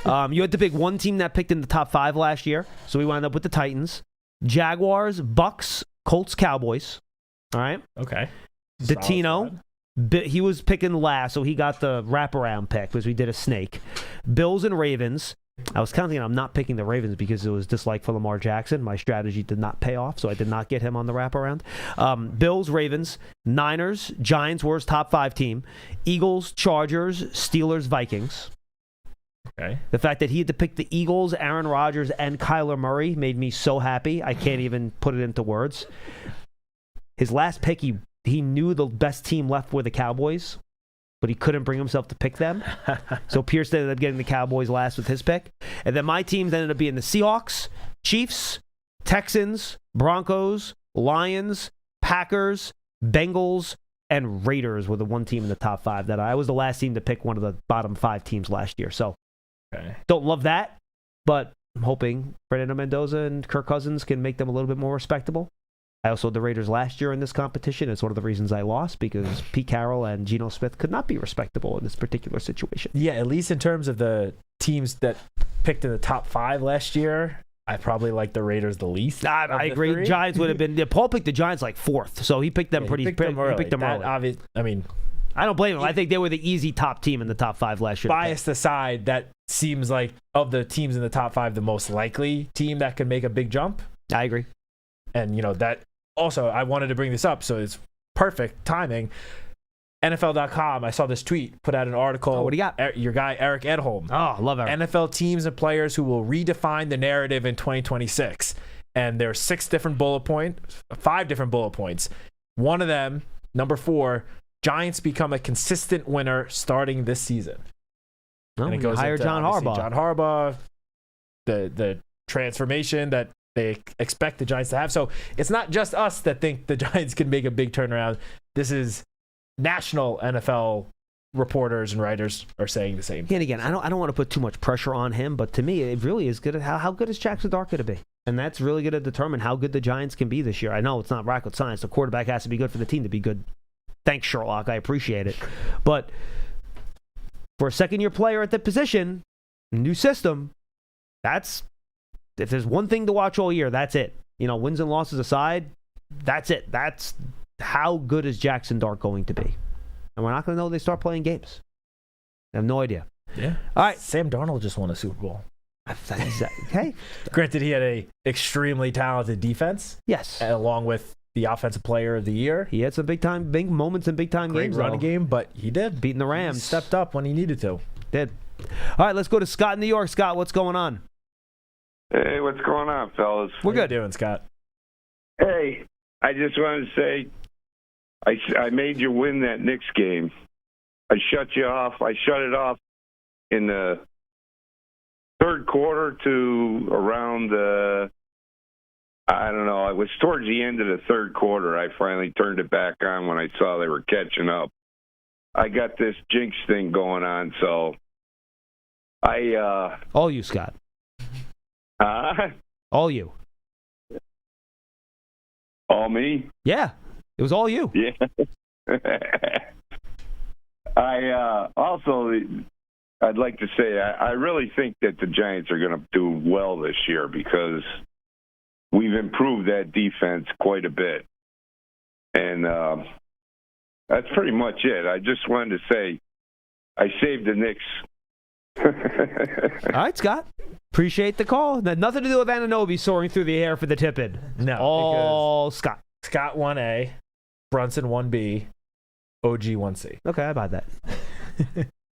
You had to pick one team that picked in the top 5 last year, so we wound up with the Titans, Jaguars, Bucks, Colts, Cowboys. All right. Okay. Dottino, he was picking last, so he got the wraparound pick because we did a snake. Bills and Ravens. I was counting on not picking the Ravens because it was dislike for Lamar Jackson. My strategy did not pay off, so I did not get him on the wraparound. Bills, Ravens, Niners, Giants were his top 5 team. Eagles, Chargers, Steelers, Vikings. Okay. The fact that he had to pick the Eagles, Aaron Rodgers, and Kyler Murray made me so happy. I can't even put it into words. His last pick, he knew the best team left were the Cowboys, but he couldn't bring himself to pick them. So Pierce ended up getting the Cowboys last with his pick. And then my teams ended up being the Seahawks, Chiefs, Texans, Broncos, Lions, Packers, Bengals, and Raiders were the one team in the top 5 that I was the last team to pick one of the bottom 5 teams last year. So don't love that, but I'm hoping Fernando Mendoza and Kirk Cousins can make them a little bit more respectable. I also had the Raiders last year in this competition. It's one of the reasons I lost, because Pete Carroll and Geno Smith could not be respectable in this particular situation. Yeah, at least in terms of the teams that picked in the top 5 last year, I probably like the Raiders the least. I agree. 3. Giants would have been. Paul picked the Giants like 4th, so he picked them He picked them early. I mean, I don't blame him. I think they were the easy top team in the top 5 last year. Biased aside, that seems like, of the teams in the top 5, the most likely team that could make a big jump. I agree. And, that also, I wanted to bring this up, so it's perfect timing. NFL.com, I saw this tweet, put out an article. Oh, what do you got? Your guy, Eric Edholm. Oh, I love Eric. NFL teams and players who will redefine the narrative in 2026. And there are 5 different bullet points. One of them, number 4, Giants become a consistent winner starting this season. Oh, and it goes hire John Harbaugh. John Harbaugh, the transformation that they expect the Giants to have. So it's not just us that think the Giants can make a big turnaround. This is national NFL reporters and writers are saying the same thing. And again, I don't want to put too much pressure on him, but to me, it really is good. How good is Jackson Dart going to be? And that's really going to determine how good the Giants can be this year. I know it's not rocket science. The quarterback has to be good for the team to be good. Thanks, Sherlock. I appreciate it. But for a second-year player at the position, new system, if there's one thing to watch all year, that's it. Wins and losses aside, that's it. That's how good is Jackson Dart going to be? And we're not going to know they start playing games. I have no idea. Yeah. All right. Sam Darnold just won a Super Bowl. Okay. Granted, he had a extremely talented defense. Yes. Along with the offensive player of the year. He had some big moments in big time games. Great running game, but he did. Beating the Rams. He stepped up when he needed to. Did. All right, let's go to Scott in New York. Scott, what's going on? Hey, what's going on, fellas? We're good. How you doing, Scott? Hey, I just wanted to say I made you win that Knicks game. I shut you off. I shut it off in the third quarter to around I don't know. It was towards the end of the third quarter. I finally turned it back on when I saw they were catching up. I got this jinx thing going on, so all you, Scott. All you. All me? Yeah. It was all you. Yeah. I'd like to say I really think that the Giants are going to do well this year because we've improved that defense quite a bit. And that's pretty much it. I just wanted to say I saved the Knicks. All right, Scott. Appreciate the call. Had nothing to do with Anunoby soaring through the air for the tip-in. No. All Scott. Scott 1A, Brunson 1B, OG 1C. Okay, I buy that.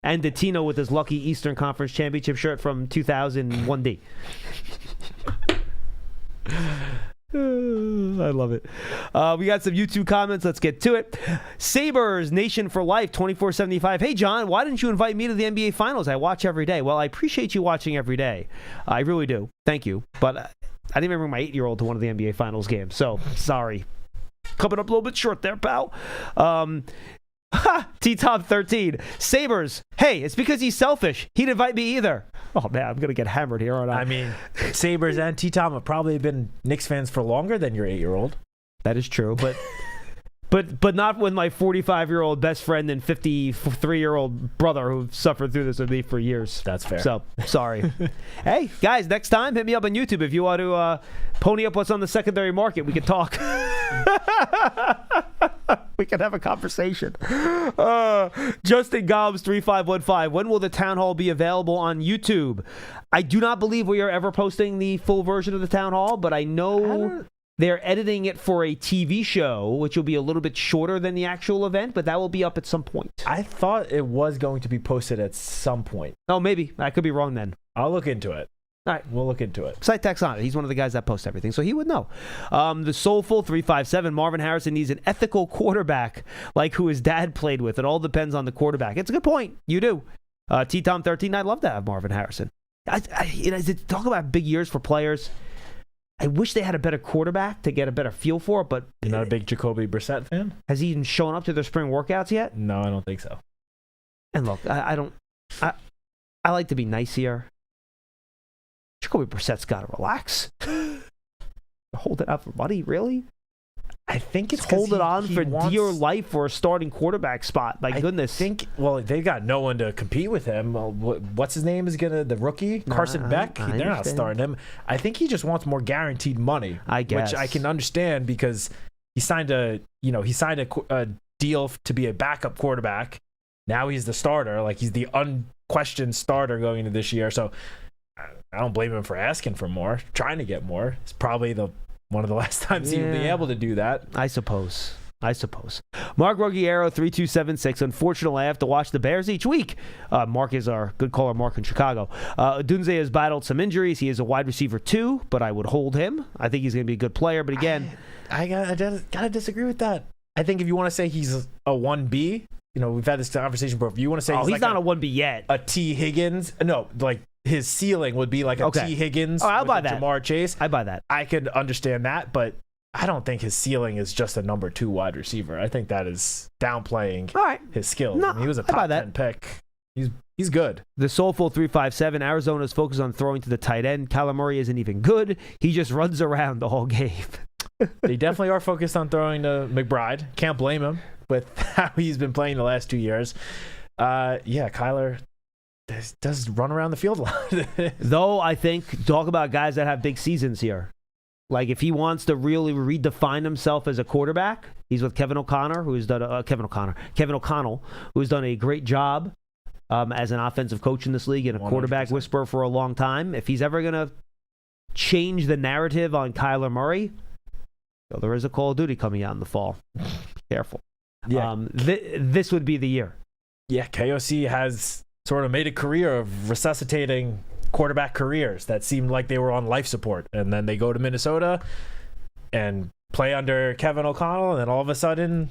And Datino with his lucky Eastern Conference Championship shirt from 2001D. I love it. We got some YouTube comments. Let's get to it. Sabres Nation for Life 2475. Hey, John, why didn't you invite me to the NBA Finals? I watch every day. Well, I appreciate you watching every day. I really do. Thank you. But I didn't even bring my 8-year-old to one of the NBA Finals games. So, sorry. Coming up a little bit short there, pal. T-Top 13. Sabres. Hey, it's because he's selfish. He didn't invite me either. Oh, man, I'm going to get hammered here, aren't I? I mean, Sabres and T-Tom have probably been Knicks fans for longer than your 8-year-old. That is true, but not with my 45-year-old best friend and 53-year-old brother who suffered through this with me for years. That's fair. So, sorry. Hey, guys, next time, hit me up on YouTube if you want to pony up what's on the secondary market. We can talk. We can have a conversation. Justin Gobbs 3515. When will the town hall be available on YouTube? I do not believe we are ever posting the full version of the town hall, but I know they're editing it for a TV show, which will be a little bit shorter than the actual event, but that will be up at some point. I thought it was going to be posted at some point. Oh, maybe. I could be wrong then. I'll look into it. All right. We'll look into it. Citak's on it. He's one of the guys that posts everything, so he would know. The Soulful 357. Marvin Harrison needs an ethical quarterback like who his dad played with. It all depends on the quarterback. It's a good point. You do. T-Tom 13. I'd love to have Marvin Harrison. Talk about big years for players. I wish they had a better quarterback to get a better feel for it, but... You're not a big Jacoby Brissett fan? Has he even shown up to their spring workouts yet? No, I don't think so. And look, I like to be nice here. Jacoby Brissett's got to relax. Hold it out for money, really? I think it's holding on for dear life for a starting quarterback spot. My goodness. Well, they got no one to compete with him. What's his name is the rookie? Carson Beck? They're not starting him. I think he just wants more guaranteed money. I guess. Which I can understand because he signed a deal to be a backup quarterback. Now he's the starter. Like, he's the unquestioned starter going into this year. So I don't blame him for asking for more, trying to get more. It's probably one of the last times he would be able to do that. I suppose. Mark Ruggiero, 3276. Unfortunately, I have to watch the Bears each week. Mark is our good caller, Mark in Chicago. Dunze has battled some injuries. He is a wide receiver too, but I would hold him. I think he's going to be a good player. But again, I gotta disagree with that. I think if you want to say he's a 1B, we've had this conversation before. If you want to say he's not a 1B yet. A T. Higgins. No, like his ceiling would be like a T. Higgins. I'll buy that. Jamar Chase. I buy that. I could understand that, but I don't think his ceiling is just a number 2 wide receiver. I think that is downplaying his skills. No, he was a top 10 pick. He's good. The Soulful 357, Arizona's focused on throwing to the tight end. Kyler Murray isn't even good. He just runs around the whole game. They definitely are focused on throwing to McBride. Can't blame him with how he's been playing the last 2 years. Kyler does run around the field a lot. Though I think, talk about guys that have big seasons here. Like, if he wants to really redefine himself as a quarterback, he's with Kevin O'Connell, who's done a great job as an offensive coach in this league and a 100%. Quarterback whisperer for a long time. If he's ever going to change the narrative on Kyler Murray, there is a Call of Duty coming out in the fall. Careful. Yeah. This would be the year. Yeah, KOC has sort of made a career of resuscitating quarterback careers that seemed like they were on life support, and then they go to Minnesota and play under Kevin O'Connell, and then all of a sudden,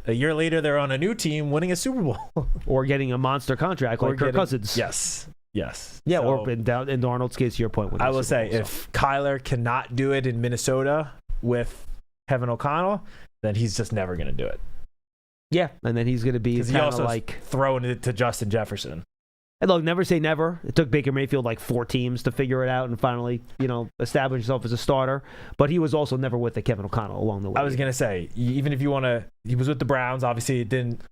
a year later, they're on a new team winning a Super Bowl or getting a monster contract like Kirk Cousins. Yes. Yeah, so, or in Darnold's case, to your point. I will say, if Kyler cannot do it in Minnesota with Kevin O'Connell, then he's just never going to do it. Yeah, and then he's going to be kind of like throwing it to Justin Jefferson. And look, never say never. It took Baker Mayfield like 4 teams to figure it out and finally, establish himself as a starter. But he was also never with the Kevin O'Connell along the way. I was going to say, even if you want to, he was with the Browns. Obviously, it didn't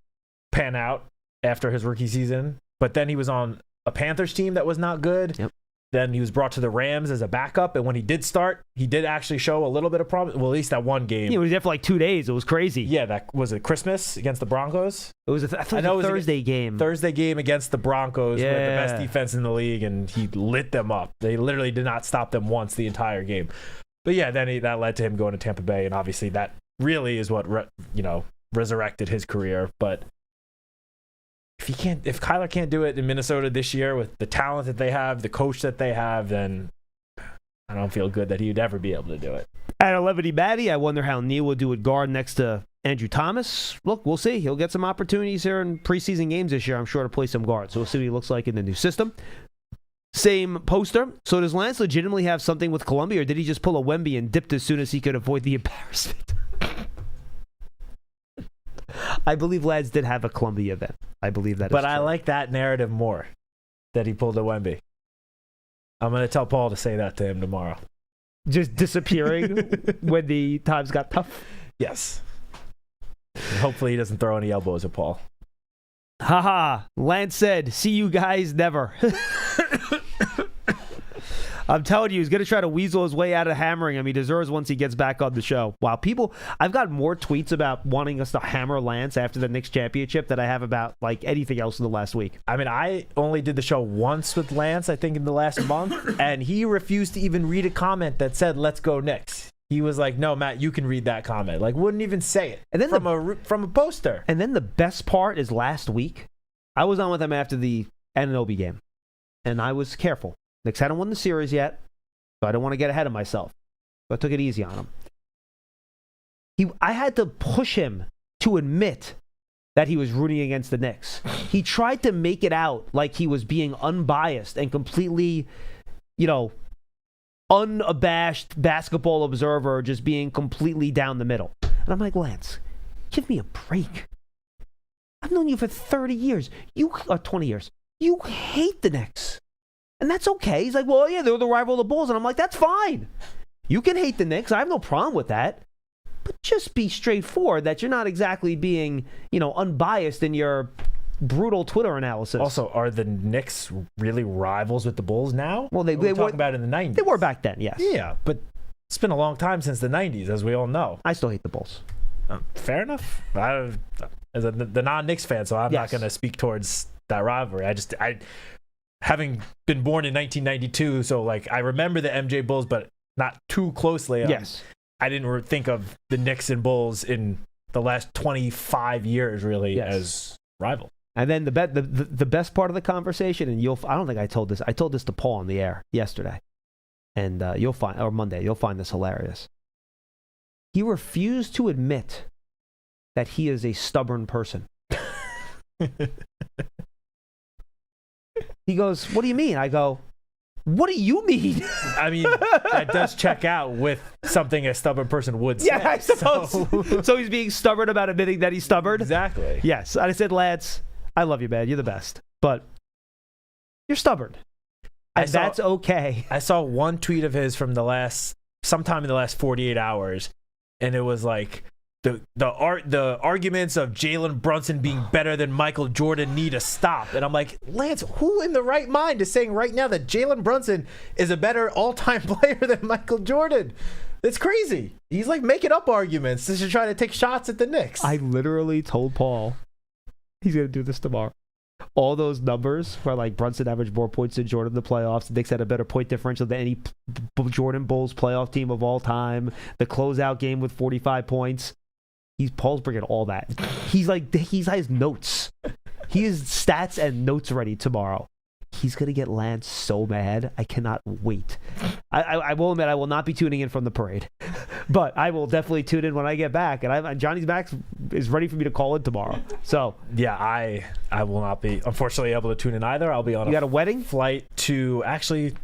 pan out after his rookie season. But then he was on a Panthers team that was not good. Yep. Then he was brought to the Rams as a backup. And when he did start, he did actually show a little bit of promise. Well, at least that one game. He was there for like 2 days. It was crazy. Yeah, that was it Christmas against the Broncos? It was a Thursday game. Thursday game against the Broncos with the best defense in the league, and he lit them up. They literally did not stop them once the entire game. But yeah, then that led to him going to Tampa Bay, and obviously that really is what resurrected his career. But if Kyler can't do it in Minnesota this year with the talent that they have, the coach that they have, then I don't feel good that he would ever be able to do it. At 11 Batty, I wonder how Neal will do at guard next to Andrew Thomas. Look, we'll see. He'll get some opportunities here in preseason games this year, I'm sure, to play some guards. So we'll see what he looks like in the new system. Same poster. So does Lance legitimately have something with Columbia, or did he just pull a Wemby and dipped as soon as he could avoid the embarrassment? I believe Lads did have a Columbia event. I believe that. But I like that narrative more, that he pulled a Wemby. I'm going to tell Paul to say that to him tomorrow. Just disappearing when the times got tough? Yes. And hopefully he doesn't throw any elbows at Paul. Haha. Lance said, see you guys never. I'm telling you, he's going to try to weasel his way out of hammering him. He deserves once he gets back on the show. Wow, I've got more tweets about wanting us to hammer Lance after the Knicks championship than I have about like anything else in the last week. I mean, I only did the show once with Lance, I think, in the last month, and he refused to even read a comment that said, let's go Knicks. He was like, no, Matt, you can read that comment. Like, wouldn't even say it and then from a poster. And then the best part is last week, I was on with him after the Anunoby game, and I was careful. Knicks hadn't won the series yet, so I don't want to get ahead of myself. So I took it easy on him. I had to push him to admit that he was rooting against the Knicks. He tried to make it out like he was being unbiased and completely, unabashed basketball observer, just being completely down the middle. And I'm like, Lance, give me a break. I've known you for 30 years. 20 years. You hate the Knicks. And that's okay. He's like, well, yeah, they're the rival of the Bulls. And I'm like, that's fine. You can hate the Knicks. I have no problem with that. but just be straightforward that you're not exactly being, unbiased in your brutal Twitter analysis. Also, are the Knicks really rivals with the Bulls now? Well, they were were talking about it in the 90s. They were back then, yes. Yeah, but it's been a long time since the 90s, as we all know. I still hate the Bulls. Fair enough. As the non-Knicks fan, so I'm not going to speak towards that rivalry. I having been born in 1992, so like I remember the MJ Bulls, but not too closely. Yes. I didn't think of the Knicks and Bulls in the last 25 years really as rivals. And then the best part of the conversation, and I don't think I told this. I told this to Paul on the air yesterday, and Monday, you'll find this hilarious. He refused to admit that he is a stubborn person. He goes, "What do you mean?" I go, "What do you mean?" I mean, that does check out with something a stubborn person would say. Yeah, I suppose. So he's being stubborn about admitting that he's stubborn? Exactly. Yes. I said, "Lads, I love you, man. You're the best. But you're stubborn. And that's okay." I saw one tweet of his from sometime in the last 48 hours, and it was like, the arguments of Jalen Brunson being better than Michael Jordan need to stop. And I'm like, Lance, who in the right mind is saying right now that Jalen Brunson is a better all-time player than Michael Jordan? It's crazy. He's like making up arguments to try to take shots at the Knicks. I literally told Paul he's going to do this tomorrow. All those numbers where like Brunson averaged more points than Jordan in the playoffs. The Knicks had a better point differential than any Jordan Bulls playoff team of all time. The closeout game with 45 points. Paul's bringing all that. He's his notes. He has stats and notes ready tomorrow. He's going to get Lance so mad. I cannot wait. I will admit I will not be tuning in from the parade. But I will definitely tune in when I get back. And Johnny's back is ready for me to call in tomorrow. So yeah, I will not be, unfortunately, able to tune in either. I'll be on a wedding flight to actually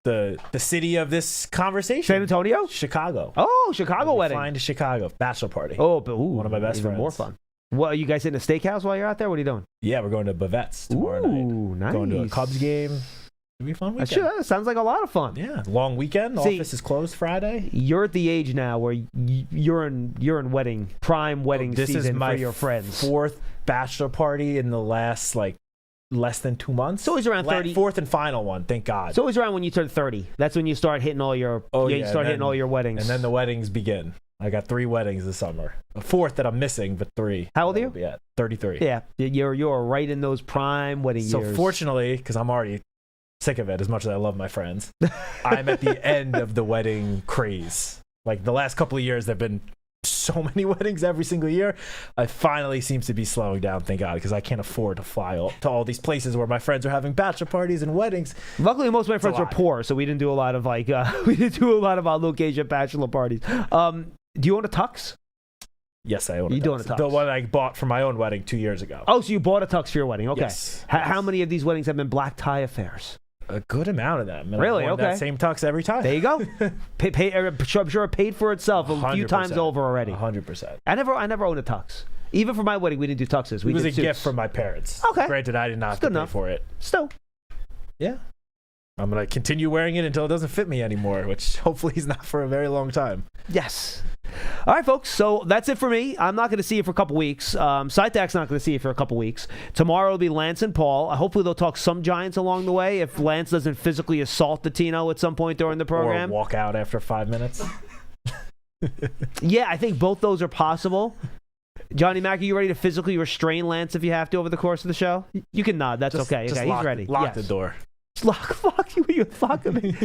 the city of this conversation. San Antonio? Chicago. Oh, Chicago wedding. Flying to Chicago. Bachelor party. Oh, but one of my best friends. More fun. What, are you guys hitting a steakhouse while you're out there? What are you doing? Yeah, we're going to Bavette's tomorrow night. Nice. Going to a Cubs game. It'll be a fun weekend. That sounds like a lot of fun. Yeah, long weekend. The office is closed Friday. You're at the age now where you're in prime wedding season for your friends. This is my fourth bachelor party in the last less than 2 months. So it's around 30. Fourth and final one, thank God. So it's around when you turn 30. That's when you start hitting all your hitting all your weddings. And then the weddings begin. I got 3 weddings this summer. A fourth that I'm missing, but 3. How old are you? Yeah, 33. Yeah, you're right in those prime wedding years. So fortunately, because I'm already sick of it as much as I love my friends, I'm at the end of the wedding craze. Like the last couple of years, there've been so many weddings every single year. It finally seems to be slowing down, thank God, because I can't afford to fly to all these places where my friends are having bachelor parties and weddings. Luckily, most of my friends were poor, so we didn't do a lot of on location bachelor parties. Do you own a tux? Yes, I own a tux. You do own a tux. The one I bought for my own wedding 2 years ago. Oh, so you bought a tux for your wedding? Okay. Yes. How many of these weddings have been black tie affairs? A good amount of them. And Really? I've worn Okay. that same tux every time. There you go. I'm sure it paid for itself a few times over already. 100%. I never owned a tux. Even for my wedding, we didn't do tuxes. It was a gift from my parents. Okay. Granted, I did not have to pay for it. Still. Yeah. I'm going to continue wearing it until it doesn't fit me anymore, which hopefully is not for a very long time. Yes. All right, folks. So that's it for me. I'm not going to see you for a couple weeks. Citak's not going to see you for a couple weeks. Tomorrow will be Lance and Paul. Hopefully they'll talk some Giants along the way if Lance doesn't physically assault the Tino at some point during the program. Or walk out after 5 minutes. Yeah, I think both those are possible. Johnny Mack, are you ready to physically restrain Lance if you have to over the course of the show? You can nod. That's okay. Just Okay, he's ready. Lock the door. Fuck you! You fucking me.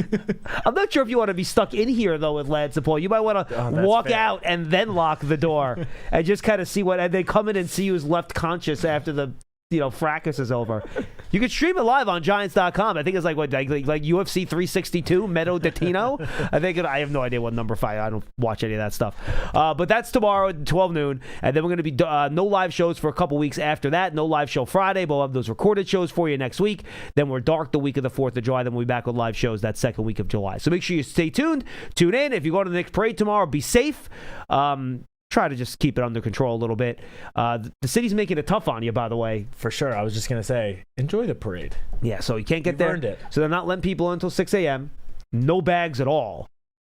I'm not sure if you want to be stuck in here though with Lance and Paul. You might want to walk out and then lock the door and just kind of see and they come in and see who's left conscious after the fracas is over. You can stream it live on Giants.com. I think it's like UFC 362 Meadow Datino. I have no idea what number 5. I don't watch any of that stuff. But that's tomorrow at 12 noon. And then we're going to be no live shows for a couple weeks after that. No live show Friday, but we'll have those recorded shows for you next week. Then we're dark the week of the 4th of July. Then we'll be back with live shows that second week of July. So make sure you stay tuned. Tune in. If you go to the Knicks parade tomorrow, be safe. Try to just keep it under control a little bit. The city's making it tough on you, by the way. For sure. I was just going to say, enjoy the parade. Yeah, so you can't get there. Earned it. So they're not letting people in until 6 a.m. No bags at all,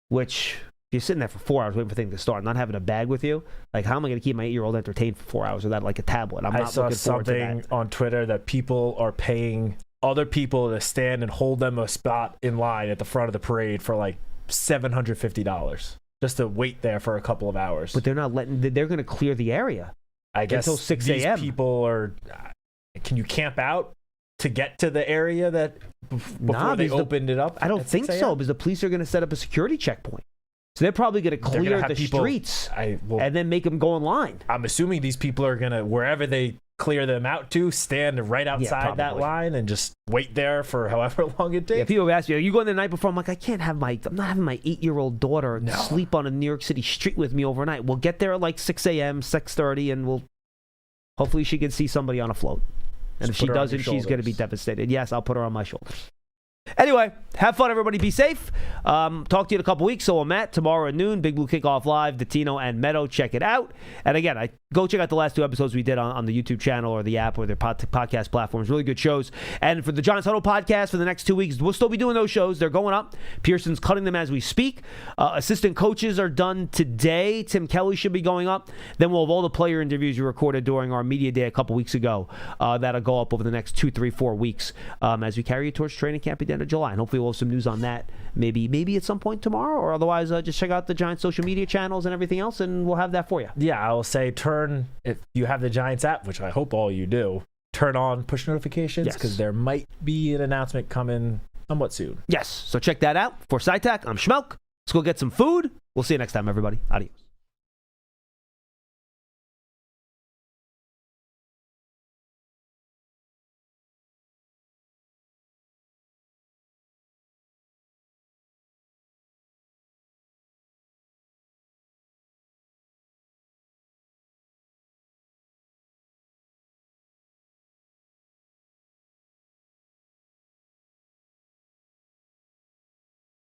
which you're sitting there for 4 hours waiting for things to start, not having a bag with you, like how am I going to keep my 8-year-old entertained for 4 hours without like a tablet? I'm not saw looking forward to something that. on Twitter that people are paying other people to stand and hold them a spot in line at the front of the parade for like $750 just to wait there for a couple of hours. But they're not letting. They're going to clear the area. I guess until 6 a.m. These people are. Can you camp out to get to the area that before they opened it up? I don't think so, because the police are going to set up a security checkpoint. So they're probably going to clear the streets and then make them go in line. I'm assuming these people are going to, wherever they clear them out to, stand right outside that line and just wait there for however long it takes. Yeah, people ask me, are you going the night before? I'm like, I'm not having my 8-year-old daughter sleep on a New York City street with me overnight. We'll get there at like 6 a.m., 6:30, and hopefully she can see somebody on a float. And if she doesn't, she's going to be devastated. Yes, I'll put her on my shoulders. Anyway, have fun, everybody. Be safe. Talk to you in a couple weeks. So, Matt, tomorrow at noon, Big Blue Kickoff Live, Datino and Meadow. Check it out. And again, go check out the last 2 episodes we did on the YouTube channel or the app or their podcast platforms. Really good shows. And for the Giants Huddle podcast for the next 2 weeks, we'll still be doing those shows. They're going up. Pearson's cutting them as we speak. Assistant coaches are done today. Tim Kelly should be going up. Then we'll have all the player interviews you recorded during our media day a couple weeks ago. That'll go up over the next 2, 3, 4 weeks as we carry you towards training camp at the end of July. And hopefully we'll have some news on that maybe at some point tomorrow, or otherwise just check out the Giants social media channels and everything else, and we'll have that for you. Yeah, I will say if you have the Giants app, which I hope all you do, turn on push notifications because there might be an announcement coming somewhat soon. Yes, so check that out. For Citak, I'm Schmeelk. Let's go get some food. We'll see you next time, everybody. Adios.